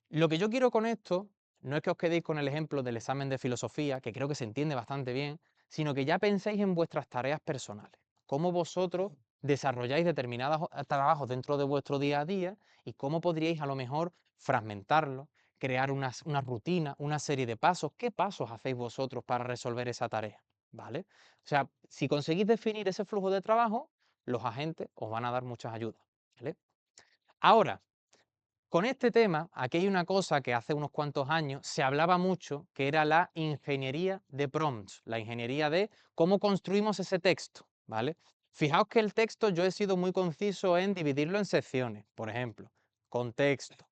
Lo que yo quiero con esto no es que os quedéis con el ejemplo del examen de filosofía, que creo que se entiende bastante bien, sino que ya penséis en vuestras tareas personales, cómo vosotros desarrolláis determinados trabajos dentro de vuestro día a día y cómo podríais a lo mejor fragmentarlo, crear una rutina, una serie de pasos. ¿Qué pasos hacéis vosotros para resolver esa tarea? ¿Vale? O sea, si conseguís definir ese flujo de trabajo, los agentes os van a dar muchas ayudas. ¿Vale? Ahora, con este tema, aquí hay una cosa que hace unos cuantos años se hablaba mucho, que era la ingeniería de prompts, la ingeniería de cómo construimos ese texto, ¿vale? Fijaos que el texto yo he sido muy conciso en dividirlo en secciones, por ejemplo, contexto,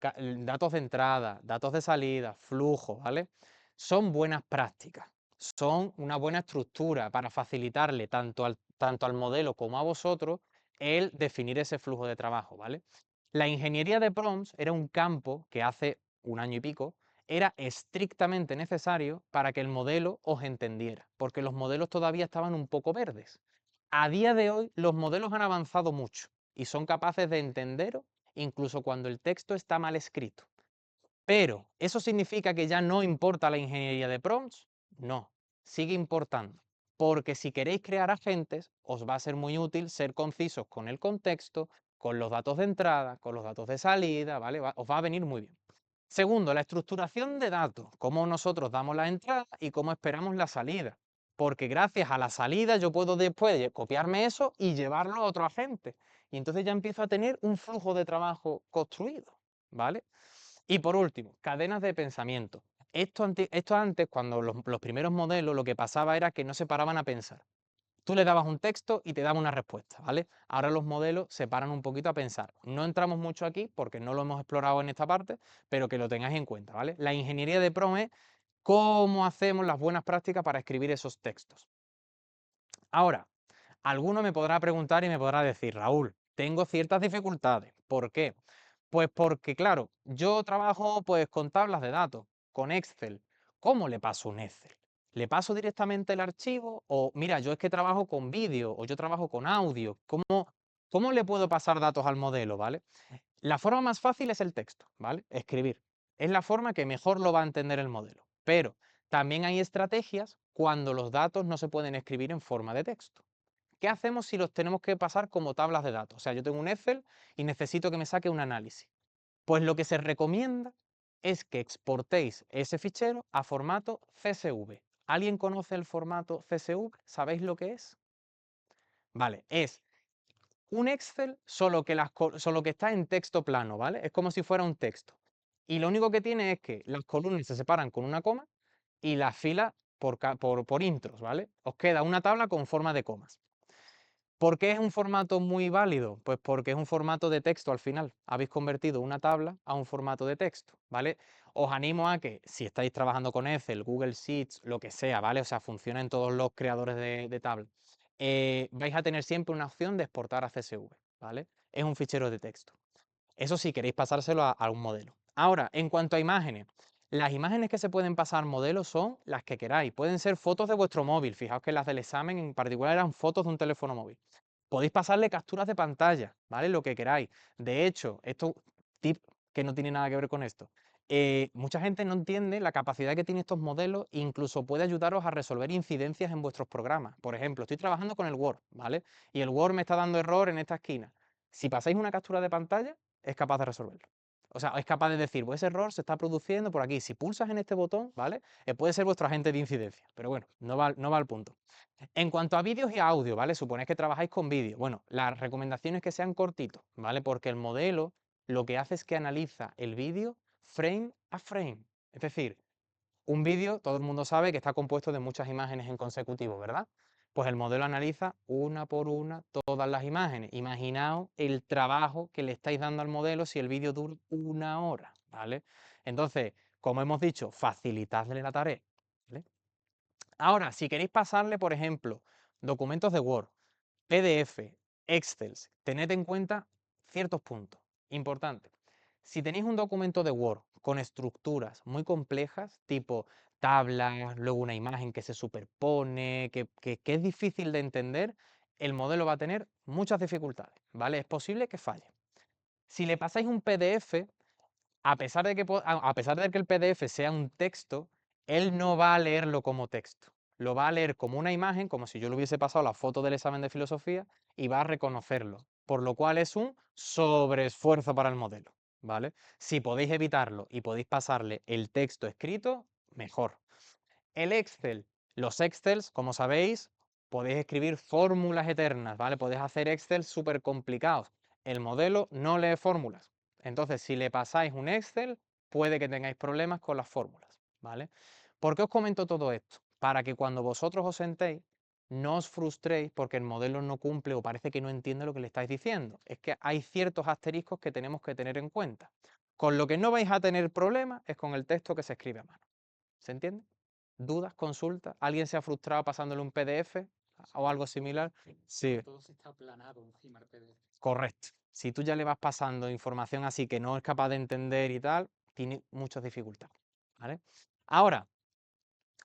datos de entrada, datos de salida, flujo, ¿vale? Son buenas prácticas, son una buena estructura para facilitarle tanto al modelo como a vosotros el definir ese flujo de trabajo, ¿vale? La ingeniería de prompts era un campo que hace un año y pico era estrictamente necesario para que el modelo os entendiera, porque los modelos todavía estaban un poco verdes. A día de hoy los modelos han avanzado mucho y son capaces de entenderos incluso cuando el texto está mal escrito. Pero, ¿eso significa que ya no importa la ingeniería de prompts? No, sigue importando. Porque si queréis crear agentes, os va a ser muy útil ser concisos con el contexto, con los datos de entrada, con los datos de salida, ¿vale? Os va a venir muy bien. Segundo, la estructuración de datos, cómo nosotros damos la entrada y cómo esperamos la salida. Porque gracias a la salida yo puedo después copiarme eso y llevarlo a otro agente. Y entonces ya empiezo a tener un flujo de trabajo construido, ¿vale? Y por último, cadenas de pensamiento. Esto antes, cuando los primeros modelos, lo que pasaba era que no se paraban a pensar. Tú le dabas un texto y te daba una respuesta, ¿vale? Ahora los modelos se paran un poquito a pensar. No entramos mucho aquí porque no lo hemos explorado en esta parte, pero que lo tengáis en cuenta, ¿vale? La ingeniería de prompt es cómo hacemos las buenas prácticas para escribir esos textos. Ahora, alguno me podrá preguntar y me podrá decir, Raúl, tengo ciertas dificultades. ¿Por qué? Pues porque, claro, yo trabajo pues con tablas de datos, con Excel. ¿Cómo le paso un Excel? ¿Le paso directamente el archivo? O mira, yo es que trabajo con vídeo o yo trabajo con audio. ¿Cómo le puedo pasar datos al modelo, ¿vale? La forma más fácil es el texto, ¿vale? Escribir. Es la forma que mejor lo va a entender el modelo. Pero también hay estrategias cuando los datos no se pueden escribir en forma de texto. ¿Qué hacemos si los tenemos que pasar como tablas de datos? O sea, yo tengo un Excel y necesito que me saque un análisis. Pues lo que se recomienda es que exportéis ese fichero a formato CSV. ¿Alguien conoce el formato CSV? ¿Sabéis lo que es? Vale, es un Excel, solo que está en texto plano, ¿vale? Es como si fuera un texto. Y lo único que tiene es que las columnas se separan con una coma y las filas por intros, ¿vale? Os queda una tabla con forma de comas. ¿Por qué es un formato muy válido? Pues porque es un formato de texto al final. Habéis convertido una tabla a un formato de texto, ¿vale? Os animo a que si estáis trabajando con Excel, Google Sheets, lo que sea, ¿vale? O sea, funciona en todos los creadores de tabla. Vais a tener siempre una opción de exportar a CSV, ¿vale? Es un fichero de texto. Eso si queréis pasárselo a un modelo. Ahora, en cuanto a imágenes, las imágenes que se pueden pasar modelos son las que queráis. Pueden ser fotos de vuestro móvil. Fijaos que las del examen en particular eran fotos de un teléfono móvil. Podéis pasarle capturas de pantalla, ¿vale? Lo que queráis. De hecho, esto, tip que no tiene nada que ver con esto. Mucha gente no entiende la capacidad que tienen estos modelos, incluso puede ayudaros a resolver incidencias en vuestros programas. Por ejemplo, estoy trabajando con el Word, ¿vale? Y el Word me está dando error en esta esquina. Si pasáis una captura de pantalla, es capaz de resolverlo. O sea, es capaz de decir, pues ese error se está produciendo por aquí. Si pulsas en este botón, ¿vale? Puede ser vuestro agente de incidencia. Pero bueno, no va al punto. En cuanto a vídeos y audio, ¿vale? Suponéis que trabajáis con vídeo. Bueno, la recomendación es que sean cortitos, ¿vale? Porque el modelo lo que hace es que analiza el vídeo frame a frame. Es decir, un vídeo, todo el mundo sabe que está compuesto de muchas imágenes en consecutivo, ¿verdad? Pues el modelo analiza una por una todas las imágenes. Imaginaos el trabajo que le estáis dando al modelo si el vídeo dura 1 hora, ¿vale? Entonces, como hemos dicho, facilitadle la tarea, ¿vale? Ahora, si queréis pasarle, por ejemplo, documentos de Word, PDF, Excel, tened en cuenta ciertos puntos importantes. Si tenéis un documento de Word con estructuras muy complejas, tipo tablas, luego una imagen que se superpone, que es difícil de entender, el modelo va a tener muchas dificultades, ¿vale? Es posible que falle. Si le pasáis un PDF, a pesar de que el PDF sea un texto, él no va a leerlo como texto. Lo va a leer como una imagen, como si yo le hubiese pasado la foto del examen de filosofía, y va a reconocerlo. Por lo cual es un sobreesfuerzo para el modelo, ¿vale? Si podéis evitarlo y podéis pasarle el texto escrito, mejor. El Excel. Los Excels, como sabéis, podéis escribir fórmulas eternas, ¿vale? Podéis hacer Excel súper complicados. El modelo no lee fórmulas. Entonces, si le pasáis un Excel, puede que tengáis problemas con las fórmulas, ¿vale? ¿Por qué os comento todo esto? Para que cuando vosotros os sentéis, no os frustréis porque el modelo no cumple o parece que no entiende lo que le estáis diciendo. Es que hay ciertos asteriscos que tenemos que tener en cuenta. Con lo que no vais a tener problemas es con el texto que se escribe a mano. ¿Se entiende? ¿Dudas? ¿Consultas? ¿Alguien se ha frustrado pasándole un PDF o algo similar? Sí, Todo se está aplanado encima del PDF. correcto. Si tú ya le vas pasando información así que no es capaz de entender y tal, tiene muchas dificultades, ¿vale? Ahora,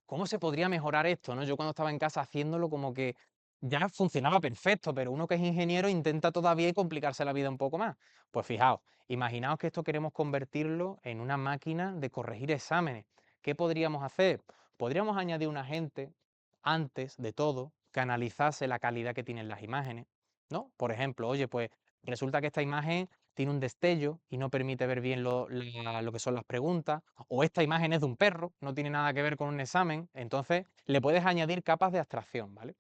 ¿cómo se podría mejorar esto, no? Yo cuando estaba en casa haciéndolo como que ya funcionaba perfecto, pero uno que es ingeniero intenta todavía complicarse la vida un poco más. Pues fijaos, imaginaos que esto queremos convertirlo en una máquina de corregir exámenes. ¿Qué podríamos hacer? Podríamos añadir un agente antes de todo que analizase la calidad que tienen las imágenes, ¿no? Por ejemplo, oye, pues resulta que esta imagen tiene un destello y no permite ver bien lo que son las preguntas, o esta imagen es de un perro, no tiene nada que ver con un examen, entonces le puedes añadir capas de abstracción, ¿vale?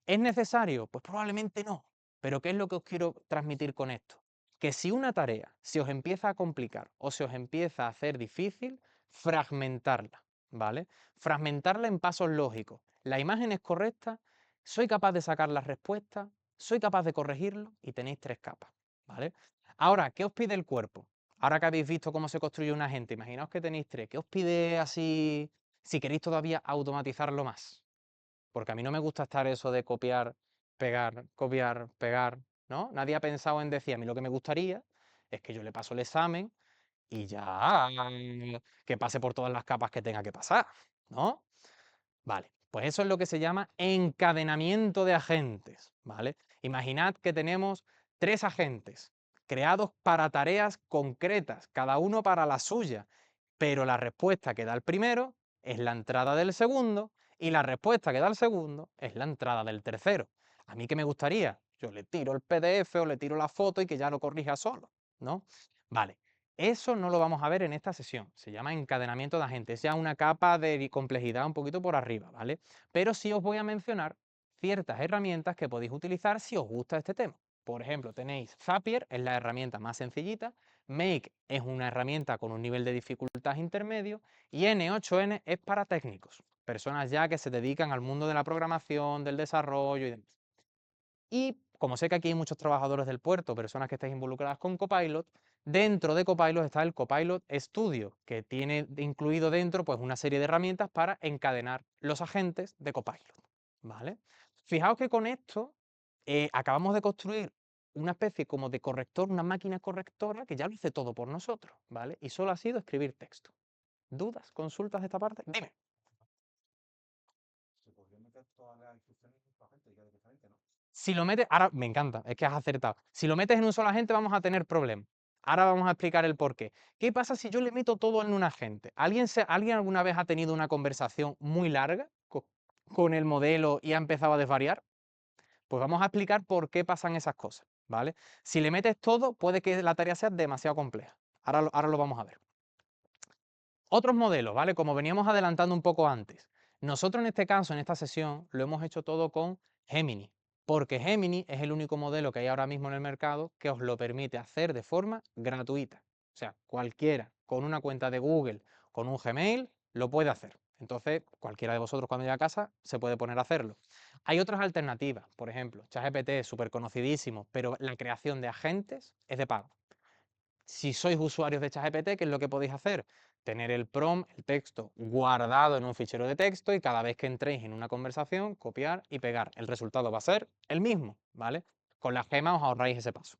¿Es necesario? Pues probablemente no, pero ¿qué es lo que os quiero transmitir con esto? Que si una tarea se os empieza a complicar o se os empieza a hacer difícil, fragmentarla, ¿vale? Fragmentarla en pasos lógicos. La imagen es correcta, soy capaz de sacar las respuestas, soy capaz de corregirlo y tenéis 3 capas, ¿vale? Ahora, ¿qué os pide el cuerpo? Ahora que habéis visto cómo se construye un agente, imaginaos que tenéis 3. ¿Qué os pide así, si queréis todavía automatizarlo más? Porque a mí no me gusta estar eso de copiar, pegar, ¿no? Nadie ha pensado en decir, a mí lo que me gustaría es que yo le paso el examen y ya que pase por todas las capas que tenga que pasar, ¿no? Vale, pues eso es lo que se llama encadenamiento de agentes, ¿vale? Imaginad que tenemos 3 agentes creados para tareas concretas, cada uno para la suya, pero la respuesta que da el primero es la entrada del segundo y la respuesta que da el segundo es la entrada del tercero. ¿A mí qué me gustaría? Yo le tiro el PDF o le tiro la foto y que ya lo corrija solo, ¿no? Vale, Eso no lo vamos a ver en esta sesión, se llama encadenamiento de agentes, es ya una capa de complejidad un poquito por arriba, ¿vale? Pero sí os voy a mencionar ciertas herramientas que podéis utilizar si os gusta este tema. Por ejemplo, tenéis Zapier, es la herramienta más sencillita, Make es una herramienta con un nivel de dificultad intermedio y N8N es para técnicos, personas ya que se dedican al mundo de la programación, del desarrollo y demás. Y como sé que aquí hay muchos trabajadores del puerto, personas que estáis involucradas con Copilot, dentro de Copilot está el Copilot Studio, que tiene incluido dentro pues, una serie de herramientas para encadenar los agentes de Copilot, ¿vale? Fijaos que con esto acabamos de construir una especie como de corrector, una máquina correctora que ya lo hace todo por nosotros, ¿vale? Y solo ha sido escribir texto. ¿Dudas, consultas de esta parte? Dime. Se podría meter todas las instrucciones en un agente y queda diferente, ¿no? Si lo metes, ahora me encanta, es que has acertado. Si lo metes en un solo agente vamos a tener problemas. Ahora vamos a explicar el por qué. ¿Qué pasa si yo le meto todo en un agente? ¿Alguien alguna vez ha tenido una conversación muy larga con el modelo y ha empezado a desvariar? Pues vamos a explicar por qué pasan esas cosas, ¿vale? Si le metes todo, puede que la tarea sea demasiado compleja. Ahora lo vamos a ver. Otros modelos, ¿vale? Como veníamos adelantando un poco antes. Nosotros en este caso, en esta sesión, lo hemos hecho todo con Gemini, porque Gemini es el único modelo que hay ahora mismo en el mercado que os lo permite hacer de forma gratuita. O sea, cualquiera con una cuenta de Google, con un Gmail, lo puede hacer. Entonces, cualquiera de vosotros cuando llegue a casa se puede poner a hacerlo. Hay otras alternativas, por ejemplo, ChatGPT es súper conocidísimo, pero la creación de agentes es de pago. Si sois usuarios de ChatGPT, ¿qué es lo que podéis hacer? Tener el prompt, el texto, guardado en un fichero de texto y cada vez que entréis en una conversación, copiar y pegar. El resultado va a ser el mismo, ¿vale? Con la gema os ahorráis ese paso.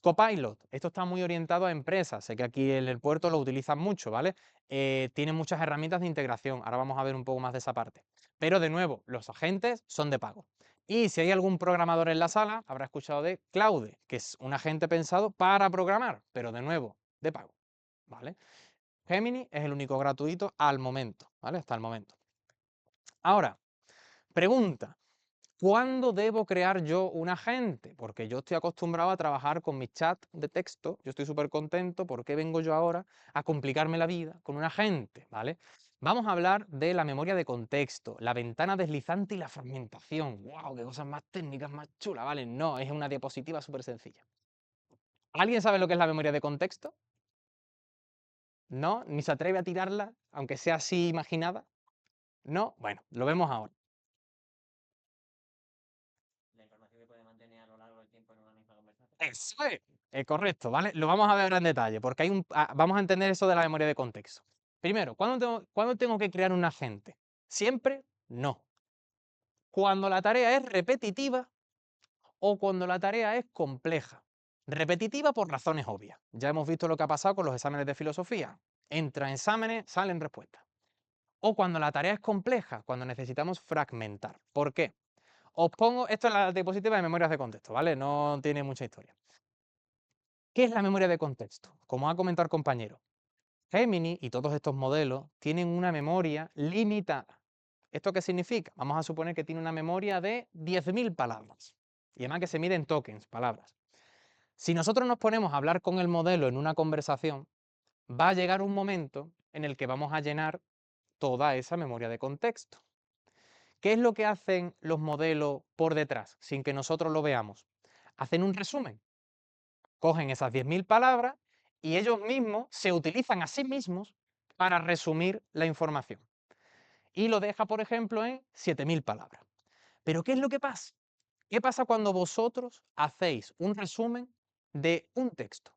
Copilot, esto está muy orientado a empresas, sé que aquí en el puerto lo utilizan mucho, ¿vale? Tiene muchas herramientas de integración, ahora vamos a ver un poco más de esa parte. Pero de nuevo, los agentes son de pago. Y si hay algún programador en la sala, habrá escuchado de Claude, que es un agente pensado para programar, pero de nuevo, de pago, ¿vale? Gemini es el único gratuito al momento, ¿vale? Hasta el momento. Ahora, pregunta, ¿cuándo debo crear yo un agente? Porque yo estoy acostumbrado a trabajar con mi chat de texto, yo estoy súper contento, ¿por qué vengo yo ahora a complicarme la vida con un agente? ¿Vale? Vamos a hablar de la memoria de contexto, la ventana deslizante y la fragmentación. ¡Wow! ¡Qué cosas más técnicas, más chulas! ¿Vale? No, es una diapositiva súper sencilla. ¿Alguien sabe lo que es la memoria de contexto? ¿No? ¿Ni se atreve a tirarla, aunque sea así imaginada? ¿No? Bueno, lo vemos ahora. La información que puede mantener a lo largo del tiempo en una misma conversación. Eso es correcto, ¿vale? Lo vamos a ver en detalle, porque vamos a entender eso de la memoria de contexto. Primero, ¿cuándo tengo que crear un agente? ¿Siempre? No. Cuando la tarea es repetitiva o cuando la tarea es compleja. Repetitiva por razones obvias. Ya hemos visto lo que ha pasado con los exámenes de filosofía. Entra exámenes, salen respuestas. O cuando la tarea es compleja, cuando necesitamos fragmentar. ¿Por qué? Os pongo, esto es la diapositiva de memorias de contexto, ¿vale? No tiene mucha historia. ¿Qué es la memoria de contexto? Como ha comentado el compañero, Gemini y todos estos modelos tienen una memoria limitada. ¿Esto qué significa? Vamos a suponer que tiene una memoria de 10.000 palabras. Y además que se mide en tokens, palabras. Si nosotros nos ponemos a hablar con el modelo en una conversación, va a llegar un momento en el que vamos a llenar toda esa memoria de contexto. ¿Qué es lo que hacen los modelos por detrás, sin que nosotros lo veamos? Hacen un resumen. Cogen esas 10.000 palabras y ellos mismos se utilizan a sí mismos para resumir la información. Y lo deja, por ejemplo, en 7.000 palabras. Pero ¿qué es lo que pasa? ¿Qué pasa cuando vosotros hacéis un resumen de un texto?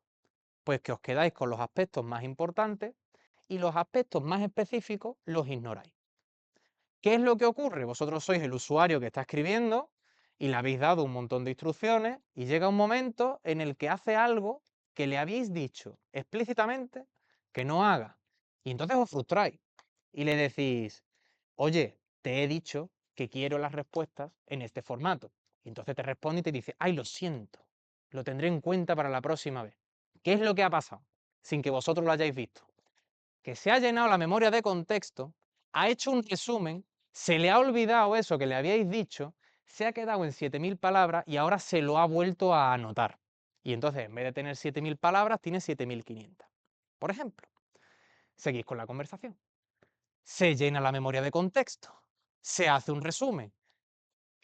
Pues que os quedáis con los aspectos más importantes y los aspectos más específicos los ignoráis. ¿Qué es lo que ocurre? Vosotros sois el usuario que está escribiendo y le habéis dado un montón de instrucciones y llega un momento en el que hace algo que le habéis dicho explícitamente que no haga. Y entonces os frustráis y le decís, oye, te he dicho que quiero las respuestas en este formato. Y entonces te responde y te dice, ay, lo siento, lo tendré en cuenta para la próxima vez. ¿Qué es lo que ha pasado? Sin que vosotros lo hayáis visto. Que se ha llenado la memoria de contexto, ha hecho un resumen, se le ha olvidado eso que le habíais dicho, se ha quedado en 7.000 palabras y ahora se lo ha vuelto a anotar. Y entonces, en vez de tener 7.000 palabras, tiene 7.500. Por ejemplo, seguís con la conversación. Se llena la memoria de contexto, se hace un resumen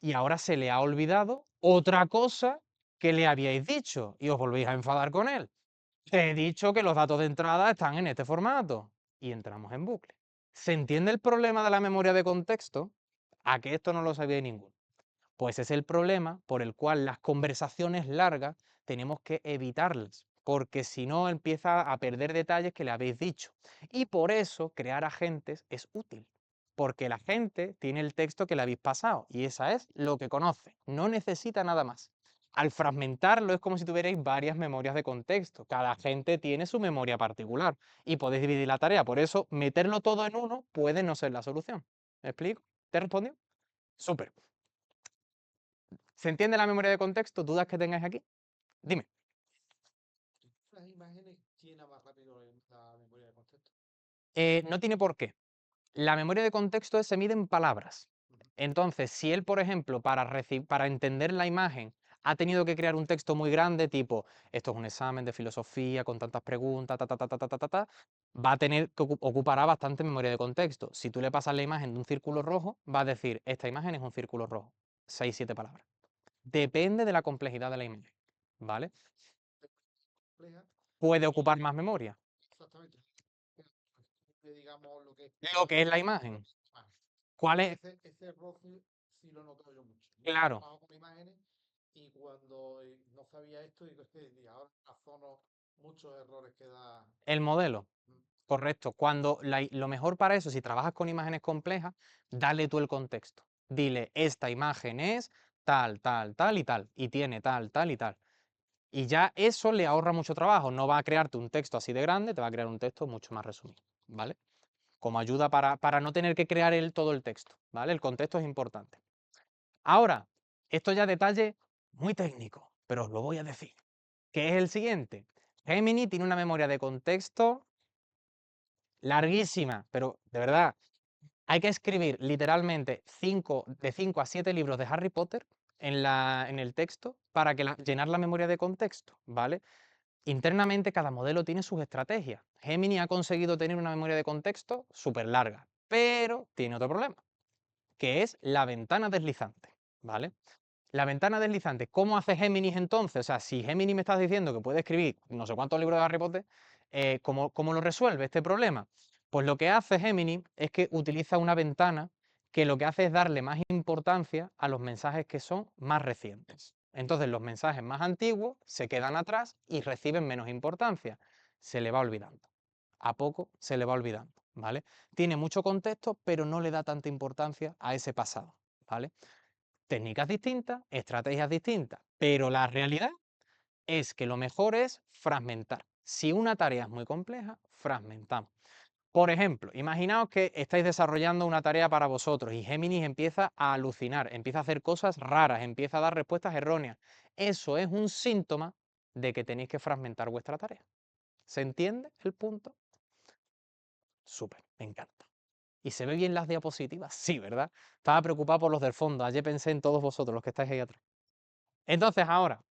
y ahora se le ha olvidado otra cosa que le habíais dicho y os volvéis a enfadar con él. Te he dicho que los datos de entrada están en este formato y entramos en bucle. ¿Se entiende el problema de la memoria de contexto? ¿A que esto no lo sabía ninguno? Pues es el problema por el cual las conversaciones largas tenemos que evitarlas, porque si no empieza a perder detalles que le habéis dicho. Y por eso crear agentes es útil, porque la gente tiene el texto que le habéis pasado y esa es lo que conoce, no necesita nada más. Al fragmentarlo es como si tuvierais varias memorias de contexto, cada agente tiene su memoria particular y podéis dividir la tarea, por eso meterlo todo en uno puede no ser la solución. ¿Me explico? ¿Te he respondido? Súper. ¿Se entiende la memoria de contexto? ¿Dudas que tengáis aquí? Dime. Las imágenes llena más rápido la memoria de contexto. No tiene por qué. La memoria de contexto se mide en palabras. Entonces, si él, por ejemplo, para entender la imagen, ha tenido que crear un texto muy grande, tipo, esto es un examen de filosofía con tantas preguntas, va a tener que ocupará bastante memoria de contexto. Si tú le pasas la imagen de un círculo rojo, va a decir, esta imagen es un círculo rojo. 6, 7 palabras. Depende de la complejidad de la imagen, ¿vale? Compleja. Puede ocupar más memoria. Exactamente. Digamos lo que Lo que es la imagen. ¿Cuál es? ese error sí lo noto yo mucho. Yo Claro, trabajo con imágenes y cuando no sabía esto, digo, es que y ahora razono muchos errores que da. el modelo. Mm. Correcto. Cuando lo mejor para eso, si trabajas con imágenes complejas, dale tú el contexto. Dile, esta imagen es tal, tal, tal y tal, y tiene tal, tal y tal. Y ya eso le ahorra mucho trabajo. No va a crearte un texto así de grande, te va a crear un texto mucho más resumido, ¿vale? Como ayuda para no tener que crear todo el texto, ¿vale? El contexto es importante. Ahora, esto ya detalle muy técnico, pero os lo voy a decir, que es el siguiente. Gemini tiene una memoria de contexto larguísima, pero de verdad, hay que escribir literalmente de 5 a 7 libros de Harry Potter en el texto para que llenar la memoria de contexto, ¿vale? Internamente cada modelo tiene sus estrategias. Gemini ha conseguido tener una memoria de contexto súper larga, pero tiene otro problema, que es la ventana deslizante, ¿vale? La ventana deslizante, ¿cómo hace Géminis entonces? O sea, si Géminis me estás diciendo que puede escribir no sé cuántos libros de Harry Potter, ¿cómo lo resuelve este problema? Pues lo que hace Géminis es que utiliza una ventana que lo que hace es darle más importancia a los mensajes que son más recientes. Entonces los mensajes más antiguos se quedan atrás y reciben menos importancia. Se le va olvidando. A poco se le va olvidando, ¿vale? Tiene mucho contexto, pero no le da tanta importancia a ese pasado, ¿vale? Técnicas distintas, estrategias distintas, pero la realidad es que lo mejor es fragmentar. Si una tarea es muy compleja, fragmentamos. Por ejemplo, imaginaos que estáis desarrollando una tarea para vosotros y Géminis empieza a alucinar, empieza a hacer cosas raras, empieza a dar respuestas erróneas. Eso es un síntoma de que tenéis que fragmentar vuestra tarea. ¿Se entiende el punto? Súper, me encanta. ¿Y se ve bien las diapositivas? Sí, ¿verdad? Estaba preocupado por los del fondo. Ayer pensé en todos vosotros, los que estáis ahí atrás. Entonces ahora,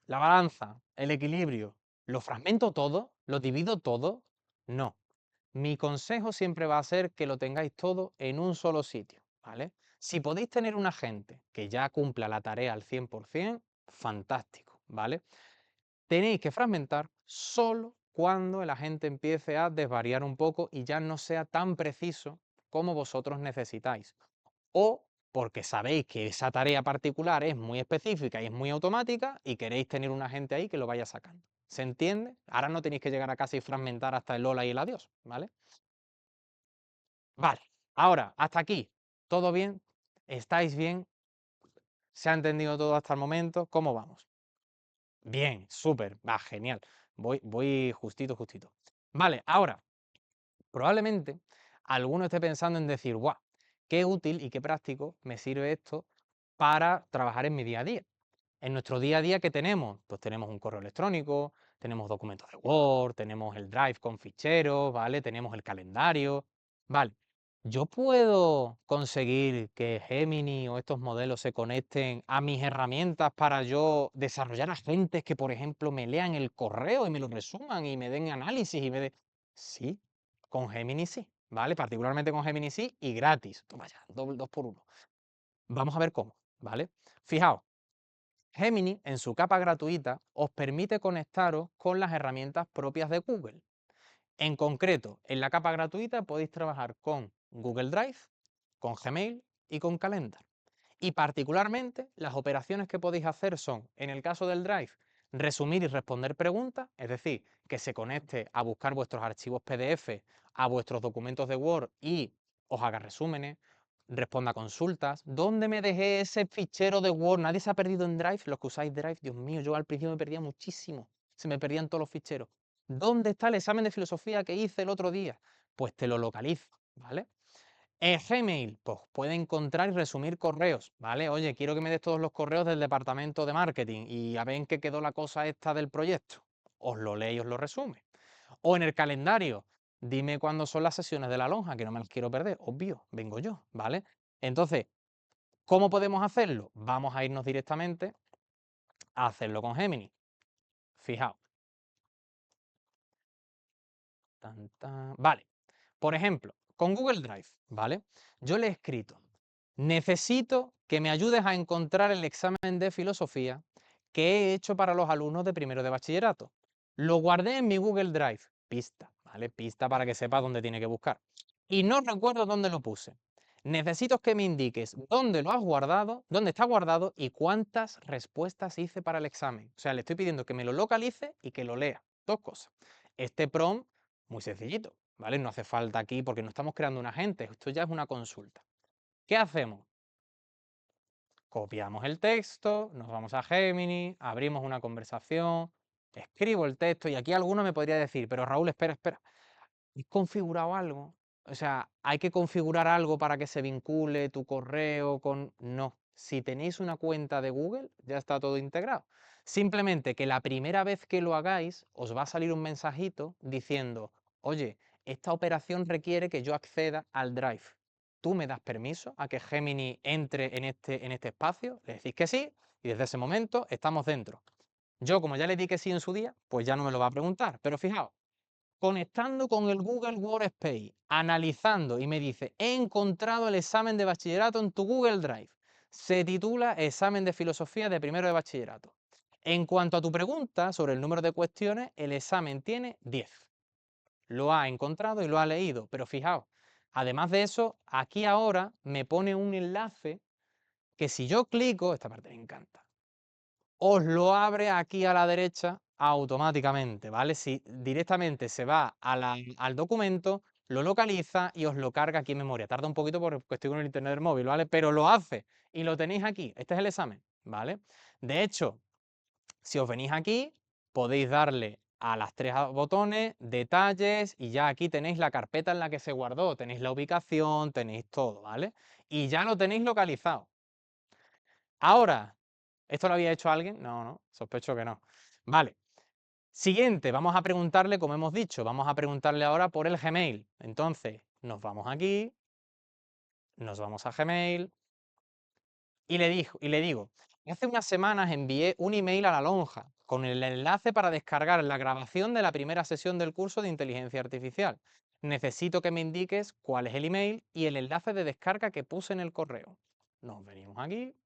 la balanza, el equilibrio, ¿lo fragmento todo? ¿Lo divido todo? No. Mi consejo siempre va a ser que lo tengáis todo en un solo sitio, ¿vale? Si podéis tener un agente que ya cumpla la tarea al 100%, fantástico, ¿vale? Tenéis que fragmentar solo cuando el agente empiece a desvariar un poco y ya no sea tan preciso como vosotros necesitáis. O porque sabéis que esa tarea particular es muy específica y es muy automática y queréis tener un agente ahí que lo vaya sacando. ¿Se entiende? Ahora no tenéis que llegar a casa y fragmentar hasta el hola y el adiós, ¿vale? Vale, ahora, hasta aquí, ¿todo bien? ¿Estáis bien? ¿Se ha entendido todo hasta el momento? ¿Cómo vamos? Bien, súper, va, genial. Voy justito, justito. Vale, ahora, probablemente alguno esté pensando en decir, guau, qué útil y qué práctico me sirve esto para trabajar en mi día a día. En nuestro día a día, ¿qué tenemos? Pues tenemos un correo electrónico, tenemos documentos de Word, tenemos el Drive con ficheros, ¿vale? Tenemos el calendario, ¿vale? ¿yo puedo conseguir que Gemini o estos modelos se conecten a mis herramientas para yo desarrollar agentes que, por ejemplo, me lean el correo y me lo resuman y me den análisis y me den... Sí, con Gemini sí, ¿vale? Particularmente con Gemini sí y gratis. Toma ya, dos por uno. Vamos a ver cómo, ¿vale? Fijaos, Gemini en su capa gratuita os permite conectaros con las herramientas propias de Google. En concreto, en la capa gratuita podéis trabajar con Google Drive, con Gmail y con Calendar. Y particularmente las operaciones que podéis hacer son, en el caso del Drive, resumir y responder preguntas, es decir, que se conecte a buscar vuestros archivos PDF, a vuestros documentos de Word y os haga resúmenes, responda consultas. ¿Dónde me dejé ese fichero de Word? Nadie se ha perdido en Drive, los que usáis Drive, Dios mío, yo al principio me perdía muchísimo, se me perdían todos los ficheros. ¿Dónde está el examen de filosofía que hice el otro día? Pues te lo localizo, ¿vale? Gmail, pues puede encontrar y resumir correos, ¿vale? Oye, quiero que me des todos los correos del departamento de marketing y a ver en qué quedó la cosa esta del proyecto. Os lo lee y os lo resume. O en el calendario, dime cuándo son las sesiones de la lonja, que no me las quiero perder, obvio, vengo yo, ¿vale? Entonces, ¿cómo podemos hacerlo? Vamos a irnos directamente a hacerlo con Gemini. Fijaos. Vale, por ejemplo, con Google Drive, ¿vale? Yo le he escrito, necesito que me ayudes a encontrar el examen de filosofía que he hecho para los alumnos de primero de bachillerato. Lo guardé en mi Google Drive, pista, ¿vale? Pista para que sepa dónde tiene que buscar. Y no recuerdo dónde lo puse. Necesito que me indiques dónde lo has guardado, dónde está guardado y cuántas respuestas hice para el examen. O sea, le estoy pidiendo que me lo localice y que lo lea. Dos cosas. Este prompt, muy sencillito, ¿vale? No hace falta aquí porque no estamos creando un agente, esto ya es una consulta. ¿Qué hacemos? Copiamos el texto, nos vamos a Gemini, abrimos una conversación, escribo el texto y aquí alguno me podría decir, pero Raúl, espera, ¿has configurado algo? O sea, ¿hay que configurar algo para que se vincule tu correo con...? No, si tenéis una cuenta de Google, ya está todo integrado. Simplemente que la primera vez que lo hagáis, os va a salir un mensajito diciendo, oye, esta operación requiere que yo acceda al Drive. ¿Tú me das permiso a que Gemini entre en este espacio? Le decís que sí y desde ese momento estamos dentro. Yo, como ya le di que sí en su día, pues ya no me lo va a preguntar. Pero fijaos, conectando con el Google Workspace, analizando y me dice, he encontrado el examen de bachillerato en tu Google Drive. Se titula Examen de Filosofía de primero de bachillerato. En cuanto a tu pregunta sobre el número de cuestiones, el examen tiene 10. Lo ha encontrado y lo ha leído, pero fijaos, además de eso, aquí ahora me pone un enlace que si yo clico, esta parte me encanta, os lo abre aquí a la derecha automáticamente, ¿vale? Si directamente se va al documento, lo localiza y os lo carga aquí en memoria. Tarda un poquito porque estoy con el internet del móvil, ¿vale? Pero lo hace y lo tenéis aquí. Este es el examen, ¿vale? De hecho, si os venís aquí, podéis darle a las tres botones, detalles, y ya aquí tenéis la carpeta en la que se guardó, tenéis la ubicación, tenéis todo, ¿vale? Y ya lo tenéis localizado. Ahora, ¿esto lo había hecho alguien? No, sospecho que no. Vale. Siguiente, vamos a preguntarle, como hemos dicho, vamos a preguntarle ahora por el Gmail. Entonces, nos vamos aquí, nos vamos a Gmail y le digo, hace unas semanas envié un email a la lonja con el enlace para descargar la grabación de la primera sesión del curso de inteligencia artificial. Necesito que me indiques cuál es el email y el enlace de descarga que puse en el correo. Nos venimos aquí,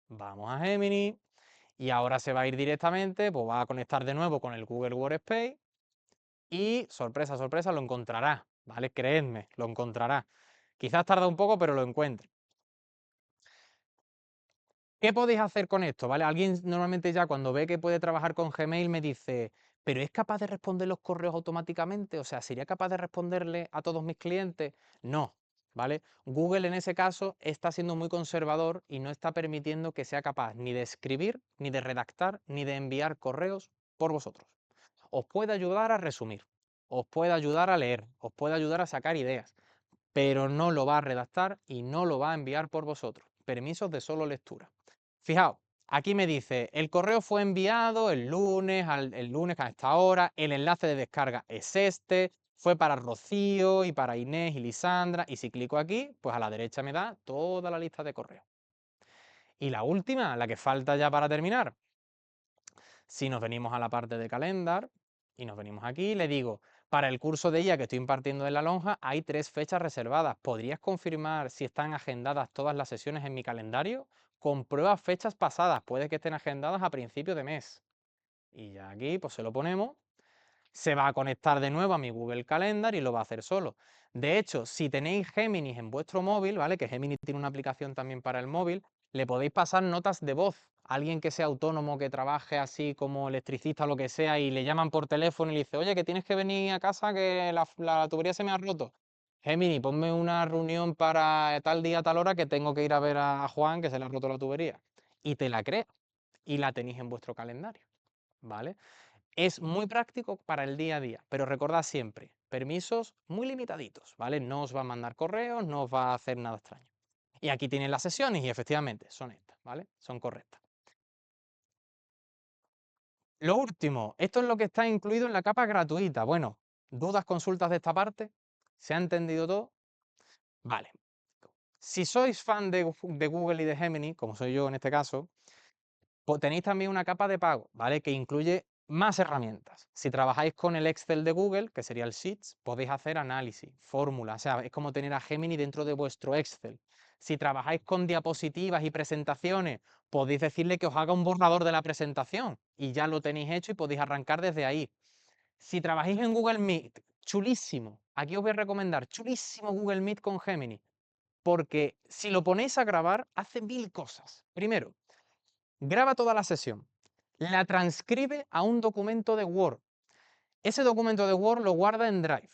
vamos a Gemini. Y ahora se va a ir directamente, pues va a conectar de nuevo con el Google Workspace y, sorpresa, sorpresa, lo encontrará, ¿vale? Creedme, lo encontrará. Quizás tarda un poco, pero lo encuentre. ¿Qué podéis hacer con esto? ¿Vale? Alguien normalmente ya cuando ve que puede trabajar con Gmail me dice, ¿pero es capaz de responder los correos automáticamente? O sea, ¿sería capaz de responderle a todos mis clientes? No, ¿vale? Google en ese caso está siendo muy conservador y no está permitiendo que sea capaz ni de escribir, ni de redactar, ni de enviar correos por vosotros. Os puede ayudar a resumir, os puede ayudar a leer, os puede ayudar a sacar ideas, pero no lo va a redactar y no lo va a enviar por vosotros. Permisos de solo lectura. Fijaos, aquí me dice, el correo fue enviado el lunes a esta hora, el enlace de descarga es este, fue para Rocío y para Inés y Lisandra, y si clico aquí, pues a la derecha me da toda la lista de correos. Y la última, la que falta ya para terminar, si nos venimos a la parte de calendar y nos venimos aquí, le digo, para el curso de IA que estoy impartiendo en La Lonja hay 3 fechas reservadas. ¿Podrías confirmar si están agendadas todas las sesiones en mi calendario? Comprueba fechas pasadas, puede que estén agendadas a principio de mes. Y ya aquí pues se lo ponemos. Se va a conectar de nuevo a mi Google Calendar y lo va a hacer solo. De hecho, si tenéis Géminis en vuestro móvil, ¿vale? Que Géminis tiene una aplicación también para el móvil, le podéis pasar notas de voz. Alguien que sea autónomo, que trabaje así como electricista o lo que sea, y le llaman por teléfono y le dice, oye, que tienes que venir a casa que la tubería se me ha roto. Géminis, ponme una reunión para tal día, tal hora, que tengo que ir a ver a Juan, que se le ha roto la tubería. Y te la crea. Y la tenéis en vuestro calendario, ¿vale? Es muy práctico para el día a día, pero recordad siempre, permisos muy limitaditos, ¿vale? No os va a mandar correos, no os va a hacer nada extraño. Y aquí tienen las sesiones y efectivamente son estas, ¿vale? Son correctas. Lo último, esto es lo que está incluido en la capa gratuita. Bueno, ¿dudas, consultas de esta parte? ¿Se ha entendido todo? Vale. Si sois fan de Google y de Gemini, como soy yo en este caso, pues tenéis también una capa de pago, ¿vale? Que incluye más herramientas. Si trabajáis con el Excel de Google, que sería el Sheets, podéis hacer análisis, fórmulas, o sea, es como tener a Gemini dentro de vuestro Excel. Si trabajáis con diapositivas y presentaciones, podéis decirle que os haga un borrador de la presentación y ya lo tenéis hecho y podéis arrancar desde ahí. Si trabajáis en Google Meet, chulísimo. Aquí os voy a recomendar, chulísimo Google Meet con Gemini, porque si lo ponéis a grabar, hace 1000 cosas. Primero, graba toda la sesión, la transcribe a un documento de Word. Ese documento de Word lo guarda en Drive,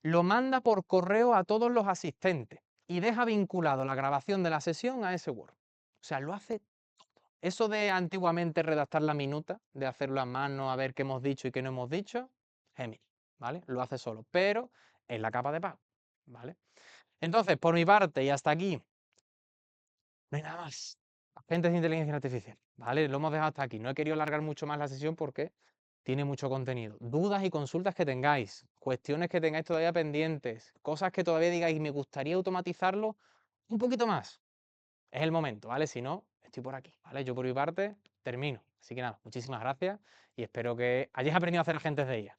lo manda por correo a todos los asistentes y deja vinculado la grabación de la sesión a ese Word. O sea, lo hace todo. Eso de antiguamente redactar la minuta, de hacerlo a mano, a ver qué hemos dicho y qué no hemos dicho, Gemini, ¿vale? Lo hace solo, pero en la capa de pago, ¿vale? Entonces, por mi parte, y hasta aquí, no hay nada más. Agentes de inteligencia artificial, ¿vale? Lo hemos dejado hasta aquí. No he querido alargar mucho más la sesión porque tiene mucho contenido. Dudas y consultas que tengáis, cuestiones que tengáis todavía pendientes, cosas que todavía digáis, me gustaría automatizarlo un poquito más. Es el momento, ¿vale? Si no, estoy por aquí, ¿vale? Yo por mi parte termino. Así que nada, muchísimas gracias y espero que hayáis aprendido a hacer agentes de IA.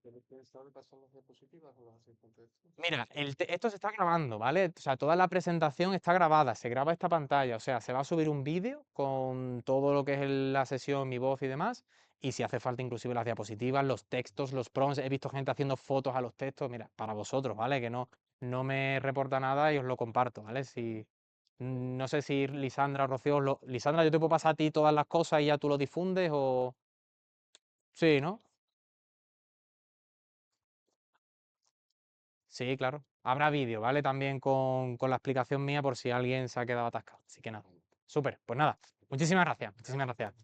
¿Tenéis pensado pasar las diapositivas o las hacéis con texto? Mira, esto se está grabando, ¿vale? O sea, toda la presentación está grabada, se graba esta pantalla, o sea, se va a subir un vídeo con todo lo que es la sesión, mi voz y demás, y si hace falta inclusive las diapositivas, los textos, los prompts, he visto gente haciendo fotos a los textos, mira, para vosotros, ¿vale? Que no me reporta nada y os lo comparto, ¿vale? Si, no sé si Lisandra o Rocío, Lisandra, yo te puedo pasar a ti todas las cosas y ya tú lo difundes o... Sí, ¿no? Sí, claro. Habrá vídeo, ¿vale? También con la explicación mía por si alguien se ha quedado atascado. Así que nada. Súper. Pues nada. Muchísimas gracias. Muchísimas gracias.